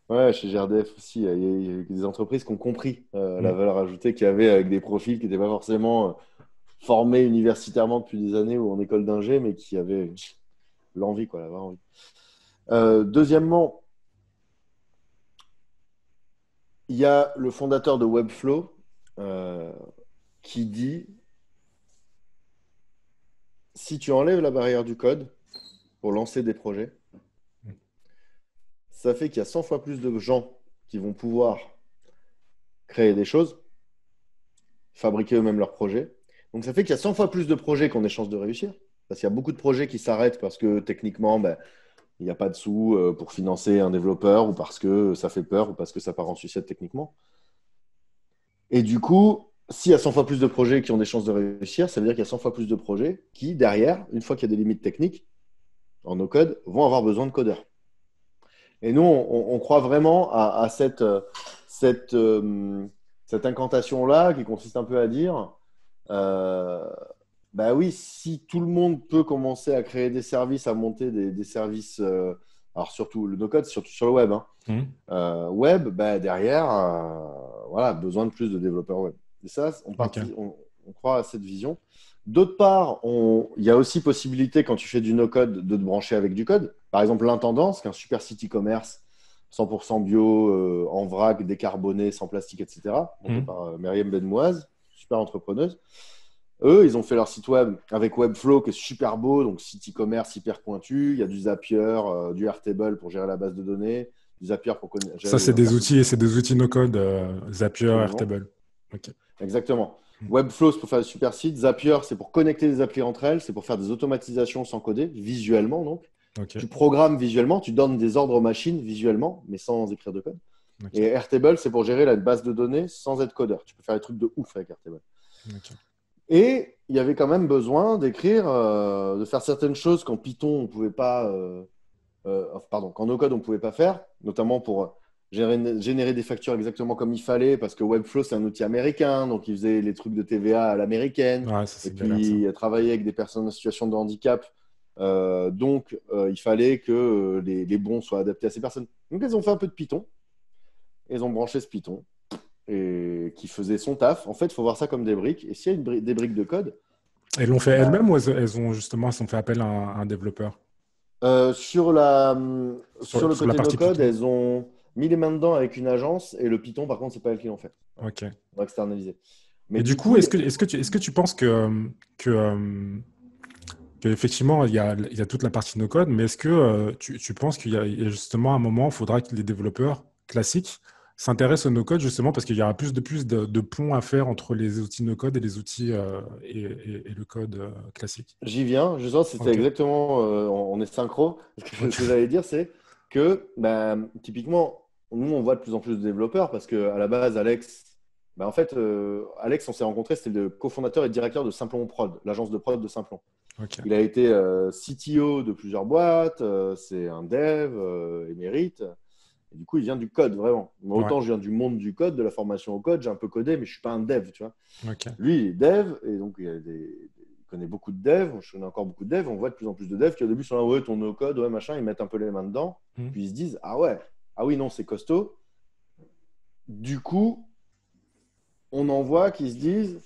S2: Ouais, chez GRDF aussi, il y a des entreprises qui ont compris la
S1: Mm.
S2: valeur ajoutée qu'il y avait avec des profils qui n'étaient pas forcément formés universitairement depuis des années ou en école d'ingé, mais qui avaient l'envie, quoi, la vraie envie. Deuxièmement, il y a le fondateur de Webflow euh, qui dit si tu enlèves la barrière du code pour lancer des projets, ça fait qu'il y a 100 fois plus de gens qui vont pouvoir créer des choses, fabriquer eux-mêmes leurs projets. Donc ça fait qu'il y a 100 fois plus de projets qui ont des chances de réussir. Parce qu'il y a beaucoup de projets qui s'arrêtent parce que techniquement, ben, il n'y a pas de sous pour financer un développeur ou parce que ça fait peur ou parce que ça part en sucette techniquement. Et du coup, s'il y a 100 fois plus de projets qui ont des chances de réussir, ça veut dire qu'il y a 100 fois plus de projets qui, derrière, une fois qu'il y a des limites techniques en no code, vont avoir besoin de codeurs. Et nous, on croit vraiment à cette, cette incantation-là qui consiste un peu à dire, bah oui, si tout le monde peut commencer à créer des services, à monter des services, alors surtout le no-code, surtout sur le web,
S1: Mm.
S2: web, bah derrière, voilà, besoin de plus de développeurs web. Et ça,
S1: Ok.
S2: on croit à cette vision. D'autre part, il y a aussi possibilité, quand tu fais du no-code, de te brancher avec du code. Par exemple, l'Intendance, qui est un super site e-commerce, 100% bio, en vrac, décarboné, sans plastique, etc., monté
S1: Mm.
S2: par Myriam Benmouaz, super entrepreneuse. Eux, ils ont fait leur site web avec Webflow, qui est super beau, donc site e-commerce hyper pointu. Il y a du Zapier, du Airtable pour gérer la base de données, du Zapier pour gérer
S1: Ça,
S2: les
S1: c'est des outils no-code, Zapier,
S2: absolument.
S1: Airtable. Ok.
S2: Exactement.
S1: Mm.
S2: Webflow, c'est pour faire des super sites. Zapier, c'est pour connecter des applis entre elles. C'est pour faire des automatisations sans coder, visuellement donc.
S1: Ok.
S2: Tu programmes visuellement, tu donnes des ordres aux machines visuellement, mais sans écrire de code.
S1: Ok.
S2: Et Airtable, c'est pour gérer la base de données sans être codeur. Tu peux faire des trucs de ouf avec Airtable.
S1: Ok.
S2: Et il y avait quand même besoin d'écrire, de faire certaines choses qu'en Python, on pouvait pas, pardon, qu'en no-code, on ne pouvait pas faire, notamment pour générer des factures exactement comme il fallait, parce que Webflow, c'est un outil américain, donc il faisait les trucs de TVA à l'américaine.
S1: Ouais, ça,
S2: Et
S1: c'est galère, ça.
S2: puis, travailler avec des personnes en situation de handicap, Donc, il fallait que les bons soient adaptés à ces personnes. Donc, ils ont fait un peu de Python. Ils ont branché ce Python et qui faisait son taf. En fait, il faut voir ça comme des briques. Et s'il y a des briques de code,
S1: Elles l'ont fait
S2: bah,
S1: elles-mêmes ou elles ont fait appel à un développeur
S2: euh, sur, la, sur le
S1: sur la
S2: côté
S1: partie
S2: no-code,
S1: Python?
S2: elles ont mis les mains dedans avec une agence et le Python, par contre, c'est pas elles qui l'ont fait. Voilà.
S1: Ok.
S2: On va externaliser. Mais
S1: Et du
S2: du
S1: coup,
S2: coup,
S1: est-ce que tu penses que, qu'effectivement, il y a toute la partie no-code, mais est-ce que tu penses qu'il y a justement un moment, il faudra que les développeurs classiques s'intéressent au no-code justement parce qu'il y aura plus de ponts à faire entre les outils no-code et les outils et le code classique?
S2: j'y viens. Je sens que c'était
S1: Ok.
S2: exactement, on est synchro. Parce que
S1: Ok.
S2: ce que j'allais dire, c'est que bah, typiquement, nous, on voit de plus en plus de développeurs parce qu'à la base, Alex, bah, en fait, Alex, on s'est rencontrés, c'était le cofondateur et directeur de Simplon Prod, l'agence de prod de Simplon.
S1: Ok.
S2: Il a été CTO de plusieurs boîtes, c'est un dev émérite. Et du coup, il vient du code, vraiment. Moi,
S1: Ouais.
S2: autant je viens du monde du code, de la formation au code, j'ai un peu codé, mais je ne suis pas un dev, tu vois.
S1: Ok.
S2: Lui, il est dev, et donc il connaît beaucoup de devs, je connais encore beaucoup de devs, on voit de plus en plus de devs qui au début sont là, ouais, ton no-code, ouais, machin, ils mettent un peu les mains dedans,
S1: Hmm.
S2: puis ils se disent, ah ouais, ah oui, non, c'est costaud. Du coup, on en voit qui se disent,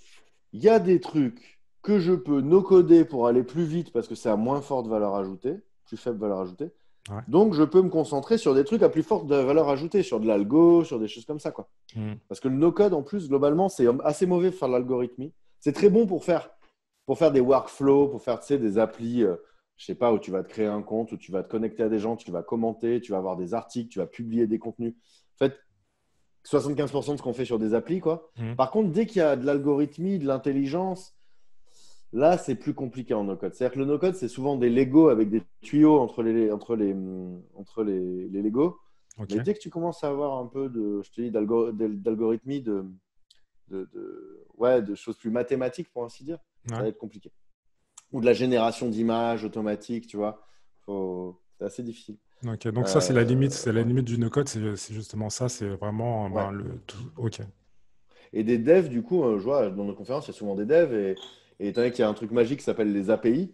S2: il y a des trucs que je peux no-coder pour aller plus vite parce que c'est à moins forte valeur ajoutée, plus faible valeur ajoutée.
S1: Ouais.
S2: Donc, je peux me concentrer sur des trucs à plus forte valeur ajoutée, sur de l'algo, sur des choses comme ça, quoi.
S1: Hmm.
S2: Parce que le no-code, en plus, globalement, c'est assez mauvais pour faire de l'algorithmie. C'est très bon pour faire des workflows, pour faire, tu sais, des applis, je sais pas, où tu vas te créer un compte, où tu vas te connecter à des gens, tu vas commenter, tu vas avoir des articles, tu vas publier des contenus. En fait, 75% de ce qu'on fait sur des applis, quoi.
S1: Hmm.
S2: Par contre, dès qu'il y a de l'algorithmie, de l'intelligence, là, c'est plus compliqué en no-code. C'est-à-dire que le no-code, c'est souvent des Legos avec des tuyaux entre les Legos.
S1: Ok.
S2: Mais dès que tu commences à avoir un peu de, je te dis, d'algorithmie, ouais, de choses plus mathématiques, pour ainsi dire, ça
S1: Ouais.
S2: va être compliqué. Ou de la génération d'images automatique, tu vois. C'est assez difficile.
S1: Ok. Donc ça, c'est la
S2: Ouais.
S1: limite du no-code, c'est justement ça, c'est vraiment
S2: Ouais.
S1: ben, Ok.
S2: Et des devs, du coup, je vois dans nos conférences, il y a souvent des devs. Et étant donné qu'il y a un truc magique qui s'appelle les API,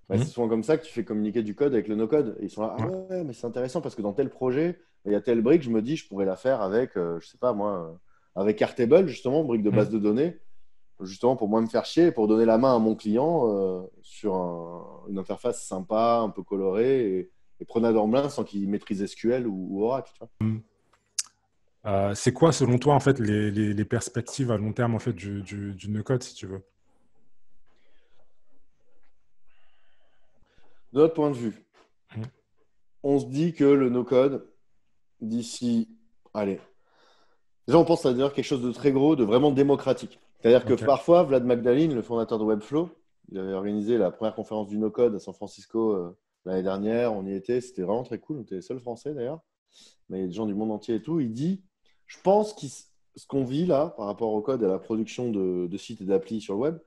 S2: bah,
S1: Hmm.
S2: c'est souvent comme ça que tu fais communiquer du code avec le no-code. Et ils sont là, ah
S1: Ouais.
S2: ouais, mais c'est intéressant parce que dans tel projet, il y a telle brique, je me dis, je pourrais la faire avec, je sais pas moi, avec Airtable, justement, brique de
S1: Hmm.
S2: base de données, justement pour moi me faire chier et pour donner la main à mon client sur une interface sympa, un peu colorée et prenade en main sans qu'il maîtrise SQL ou Oracle. Tu vois.
S1: C'est quoi, selon toi, en fait, les perspectives à long terme en fait, du no-code, si tu veux?
S2: De notre point de vue,
S1: Hmm.
S2: on se dit que le no-code, d'ici, allez, déjà on pense à dire quelque chose de très gros, de vraiment démocratique. C'est-à-dire que
S1: Ok.
S2: parfois, Vlad Magdalene, le fondateur de Webflow, il avait organisé la première conférence du no-code à San Francisco l'année dernière. On y était, c'était vraiment très cool. On était les seuls Français d'ailleurs, mais il y a des gens du monde entier et tout. Il dit, je pense que ce qu'on vit là, par rapport au code et à la production de sites et d'applis sur le web,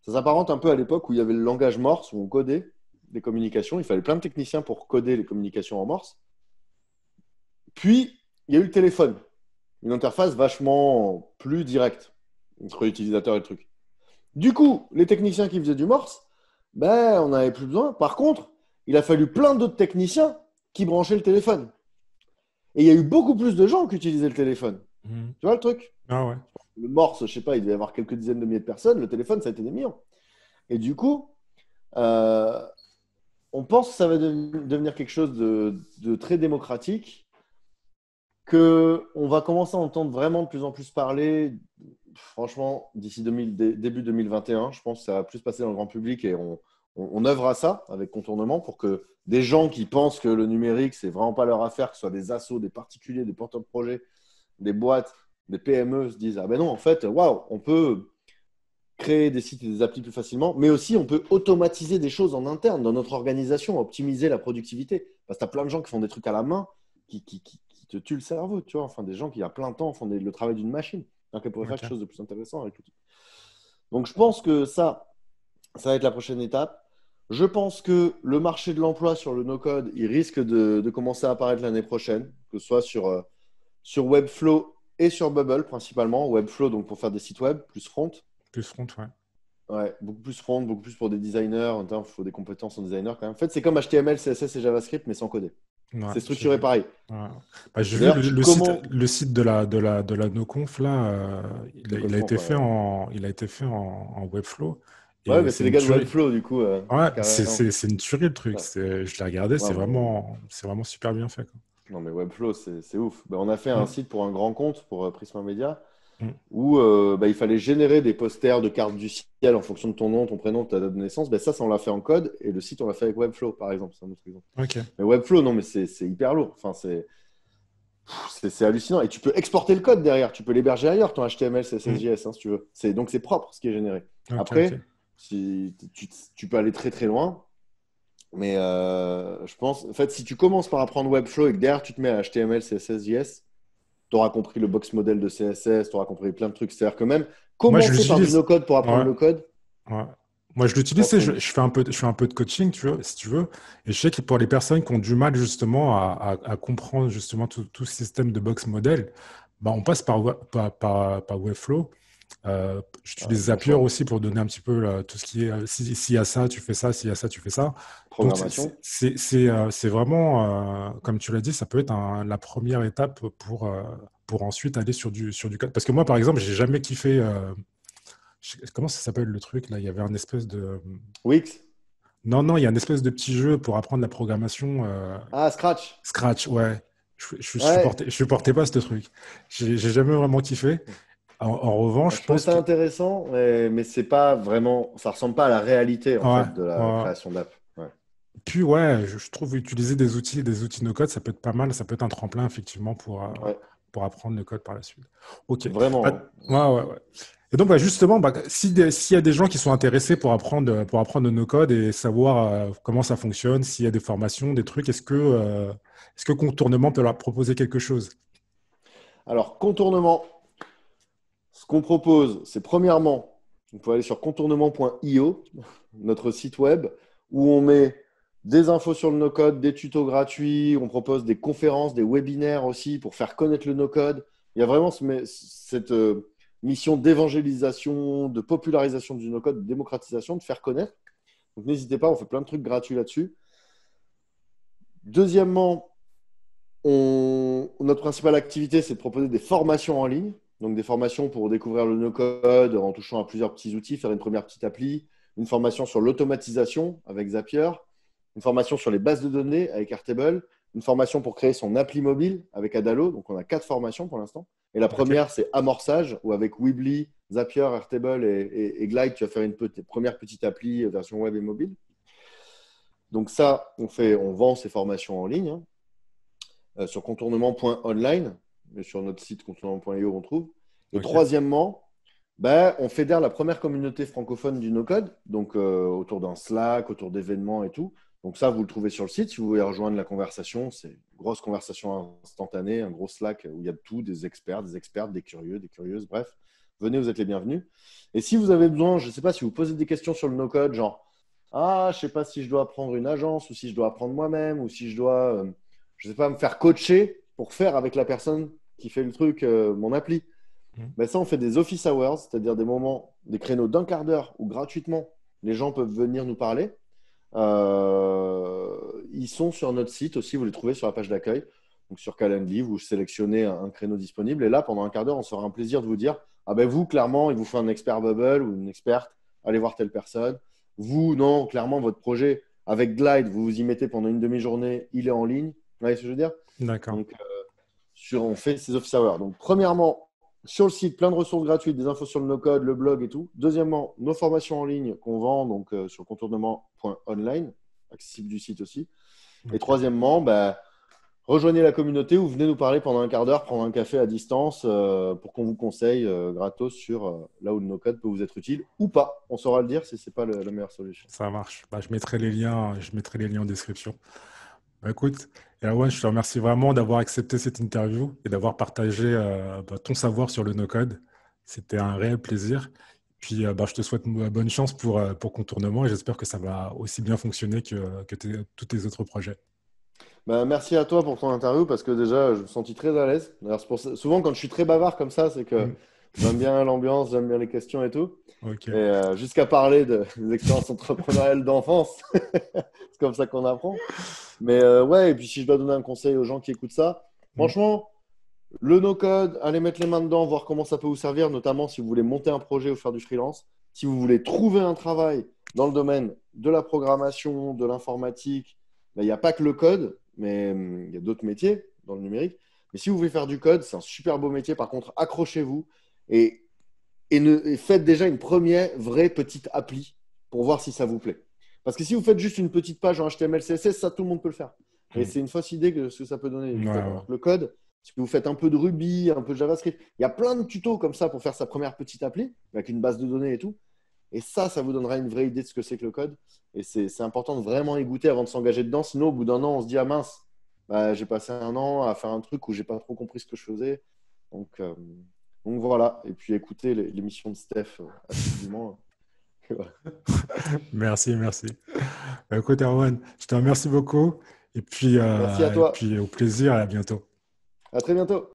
S2: ça s'apparente un peu à l'époque où il y avait le langage Morse, où on codait des communications. Il fallait plein de techniciens pour coder les communications en Morse. Puis, il y a eu le téléphone, une interface vachement plus directe entre l'utilisateur et le truc. Du coup, les techniciens qui faisaient du Morse, ben, on n'avait plus besoin. Par contre, il a fallu plein d'autres techniciens qui branchaient le téléphone. Et il y a eu beaucoup plus de gens qui utilisaient le téléphone.
S1: Hmm.
S2: Tu vois le truc?
S1: Ah ouais.
S2: Le Morse, je sais pas, il devait y avoir quelques dizaines de milliers de personnes. Le téléphone, ça a été des millions. Et du coup, euh, on pense que ça va devenir quelque chose de très démocratique, qu'on va commencer à entendre vraiment de plus en plus parler. Franchement, d'ici début 2021, je pense que ça va plus passer dans le grand public et on œuvre à ça avec Contournement pour que des gens qui pensent que le numérique, c'est vraiment pas leur affaire, que ce soit des assos, des particuliers, des porteurs de projets, des boîtes, des PME se disent, ah ben non, en fait, waouh, on peut créer des sites et des applis plus facilement, mais aussi on peut automatiser des choses en interne dans notre organisation, optimiser la productivité. Parce que tu as plein de gens qui font des trucs à la main qui te tuent le cerveau, tu vois. Enfin, des gens qui à plein temps font le travail d'une machine, alors qu'elles pourraient faire quelque
S1: Ok.
S2: chose de plus intéressant avec l'outil. Donc je pense que ça va être la prochaine étape. Je pense que le marché de l'emploi sur le no-code, il risque de commencer à apparaître l'année prochaine, que ce soit sur Webflow et sur Bubble principalement. Webflow, donc pour faire des sites web, plus front.
S1: Plus front, ouais.
S2: Ouais, beaucoup plus front, beaucoup plus pour des designers. Il faut des compétences en designer quand même. En fait, c'est comme HTML, CSS et JavaScript, mais sans coder.
S1: Ouais,
S2: C'est
S1: j'ai
S2: structuré
S1: vu.
S2: pareil.
S1: Ouais. Bah, j'ai
S2: Et
S1: vu
S2: d'ailleurs, tu comment
S1: le site de la NoConf là,
S2: le
S1: il
S2: code
S1: a
S2: front,
S1: été fait
S2: ouais.
S1: il a été fait en Webflow
S2: Ouais,
S1: et
S2: mais c'est
S1: c'est
S2: les
S1: une
S2: gars de
S1: tuerie.
S2: Webflow, du coup,
S1: Ouais,
S2: carrément.
S1: c'est une tuerie le truc.
S2: Ouais.
S1: Je l'ai regardé,
S2: Ouais,
S1: c'est vraiment super bien fait, quoi.
S2: non, mais Webflow, c'est ouf. Ben, on a fait un
S1: Mm,
S2: site pour un grand compte, pour Prisma Media,
S1: mm.
S2: où il fallait générer des posters de cartes du ciel en fonction de ton nom, ton prénom, ta date de naissance. Ben, ça, on l'a fait en code, et le site, on l'a fait avec Webflow, par exemple. C'est un autre exemple.
S1: Ok.
S2: Mais Webflow, non, mais c'est hyper lourd. Enfin, c'est hallucinant. Et tu peux exporter le code derrière. Tu peux l'héberger ailleurs, ton HTML, CSS,
S1: Mm.
S2: JS, hein, si tu veux. Donc, c'est propre ce qui est généré.
S1: Ok, ok.
S2: Après, si, tu peux aller très très loin. Mais je pense, en fait, si tu commences par apprendre Webflow et que derrière tu te mets à HTML, CSS, JS, tu auras compris le box model de CSS, tu auras compris plein de trucs. C'est-à-dire que même
S1: Moi, je
S2: commencer par du
S1: l'utilise.
S2: no-code pour apprendre
S1: Ouais.
S2: le code,
S1: Ouais. Moi, je l'utilise,
S2: après,
S1: je fais je fais un peu de coaching, tu vois, si tu veux. Et je sais que pour les personnes qui ont du mal justement à comprendre justement tout ce système de box model, bah, on passe par Webflow. J'utilise
S2: bon
S1: Zapier
S2: choix.
S1: aussi pour donner un petit peu tout ce qui est s'il y a ça, tu fais ça, s'il y a ça, tu fais ça. Donc,
S2: Programmation.
S1: c'est vraiment, comme tu l'as dit, ça peut être la première étape pour ensuite aller sur du code. Parce que moi, par exemple, j'ai jamais kiffé. Comment ça s'appelle le truc là? Il y avait un espèce de.
S2: Wix.
S1: Non, non, il y a un espèce de petit jeu pour apprendre la programmation.
S2: Ah, Scratch.
S1: Scratch, ouais.
S2: Ouais,
S1: Je supportais pas ce truc. J'ai jamais vraiment kiffé. En revanche,
S2: je
S1: je
S2: trouvais
S1: pense
S2: ça
S1: que.
S2: intéressant, mais c'est pas vraiment, ça ressemble pas à la réalité en
S1: Ouais,
S2: fait de la
S1: ouais.
S2: création d'app. Ouais.
S1: Puis ouais, je trouve utiliser des outils no code, ça peut être pas mal. Ça peut être un tremplin effectivement
S2: Ouais,
S1: pour apprendre le code par la suite. Ok.
S2: vraiment.
S1: Bah, ouais, ouais, ouais. Et donc, bah, justement, bah, s'il y a des gens qui sont intéressés pour apprendre nos codes et savoir comment ça fonctionne, s'il y a des formations, des trucs, est-ce que Contournement peut leur proposer quelque chose?
S2: Alors, contournement, ce qu'on propose, c'est premièrement, vous pouvez aller sur contournement.io, notre site web, où on met des infos sur le no-code, des tutos gratuits, on propose des conférences, des webinaires aussi pour faire connaître le no-code. Il y a vraiment cette mission d'évangélisation, de popularisation du no-code, de démocratisation, de faire connaître. Donc n'hésitez pas, on fait plein de trucs gratuits là-dessus. Deuxièmement, notre principale activité, c'est de proposer des formations en ligne. Donc, des formations pour découvrir le no-code en touchant à plusieurs petits outils, faire une première petite appli, une formation sur l'automatisation avec Zapier, une formation sur les bases de données avec Airtable, une formation pour créer son appli mobile avec Adalo. Donc, on a 4 formations pour l'instant. Et la
S1: Ok.
S2: première, c'est amorçage, où avec Weebly, Zapier, Airtable et Glide, tu vas faire une première petite appli version web et mobile. Donc, ça, on vend ces formations en ligne, hein, sur contournement.online, mais sur notre site contournement.io, on trouve. Et
S1: Ok.
S2: troisièmement, on fédère la première communauté francophone du no-code, donc autour d'un Slack, autour d'événements et tout. Donc ça, vous le trouvez sur le site. Si vous voulez rejoindre la conversation, c'est une grosse conversation instantanée, un gros Slack où il y a de tout, des experts, des curieux, des curieuses, bref. Venez, vous êtes les bienvenus. Et si vous avez besoin, je ne sais pas, si vous posez des questions sur le no-code, genre, ah, je ne sais pas si je dois prendre une agence ou si je dois apprendre moi-même ou si je dois, je ne sais pas, me faire coacher pour faire avec la personne qui fait le truc, mon appli.
S1: Mm.
S2: Ben ça, on fait des office hours, c'est-à-dire des moments, des créneaux d'un quart d'heure où gratuitement, les gens peuvent venir nous parler. Ils sont sur notre site aussi, vous les trouvez sur la page d'accueil. Donc sur Calendly, vous sélectionnez un créneau disponible. Et là, pendant un quart d'heure, on se fera un plaisir de vous dire, ah ben vous, clairement, il vous faut un expert Bubble ou une experte, allez voir telle personne. Vous, non, clairement, votre projet avec Glide, vous vous y mettez pendant une demi-journée, il est en ligne. Vous voyez ce que je veux dire?
S1: D'accord.
S2: Donc, on fait ces office hours. Donc, premièrement, sur le site, plein de ressources gratuites, des infos sur le no-code, le blog et tout. Deuxièmement, nos formations en ligne qu'on vend donc, sur contournement.online, accessible du site aussi. Et
S1: Ok.
S2: troisièmement, rejoignez la communauté ou venez nous parler pendant un quart d'heure, prendre un café à distance pour qu'on vous conseille gratos sur là où le no-code peut vous être utile ou pas. On saura le dire si ce n'est pas la meilleure solution.
S1: Ça marche. Bah, je mettrai les liens en description. Bah, écoute, Erwan, je te remercie vraiment d'avoir accepté cette interview et d'avoir partagé bah, ton savoir sur le no-code. C'était un réel plaisir. Puis bah, je te souhaite bonne chance pour Contournement et j'espère que ça va aussi bien fonctionner que tous tes autres projets.
S2: Merci à toi pour ton interview parce que déjà, je me sentis très à l'aise. D'ailleurs, souvent, quand je suis très bavard comme ça, c'est que
S1: Mm.
S2: J'aime bien l'ambiance, j'aime bien les questions et tout.
S1: Ok.
S2: Et jusqu'à parler des expériences entrepreneuriales d'enfance. C'est comme ça qu'on apprend. Mais ouais, et puis si je dois donner un conseil aux gens qui écoutent ça,
S1: Mm.
S2: franchement, le no-code, allez mettre les mains dedans, voir comment ça peut vous servir, notamment si vous voulez monter un projet ou faire du freelance. Si vous voulez trouver un travail dans le domaine de la programmation, de l'informatique, ben, il n'y a pas que le code, mais il y a d'autres métiers dans le numérique. Mais si vous voulez faire du code, c'est un super beau métier. Par contre, accrochez-vous et, et faites déjà une première vraie petite appli pour voir si ça vous plaît. Parce que si vous faites juste une petite page en HTML, CSS, ça, tout le monde peut le faire. Et
S1: Mm.
S2: c'est une fausse idée de ce que ça peut donner
S1: Ouais,
S2: du code.
S1: ouais.
S2: Alors que le code, si vous faites un peu de Ruby, un peu de JavaScript, il y a plein de tutos comme ça pour faire sa première petite appli, avec une base de données et tout. Et ça vous donnera une vraie idée de ce que c'est que le code. Et c'est important de vraiment y goûter avant de s'engager dedans. Sinon, au bout d'un an, on se dit, ah mince, bah, j'ai passé un an à faire un truc où j'ai pas trop compris ce que je faisais. Donc, euh, donc voilà. Et puis écoutez l'émission de Steph assidûment. Voilà.
S1: Merci, merci. Bah, écoute, Erwan, je te remercie beaucoup.
S2: Merci à
S1: Et
S2: toi.
S1: puis au plaisir et à bientôt.
S2: À très bientôt.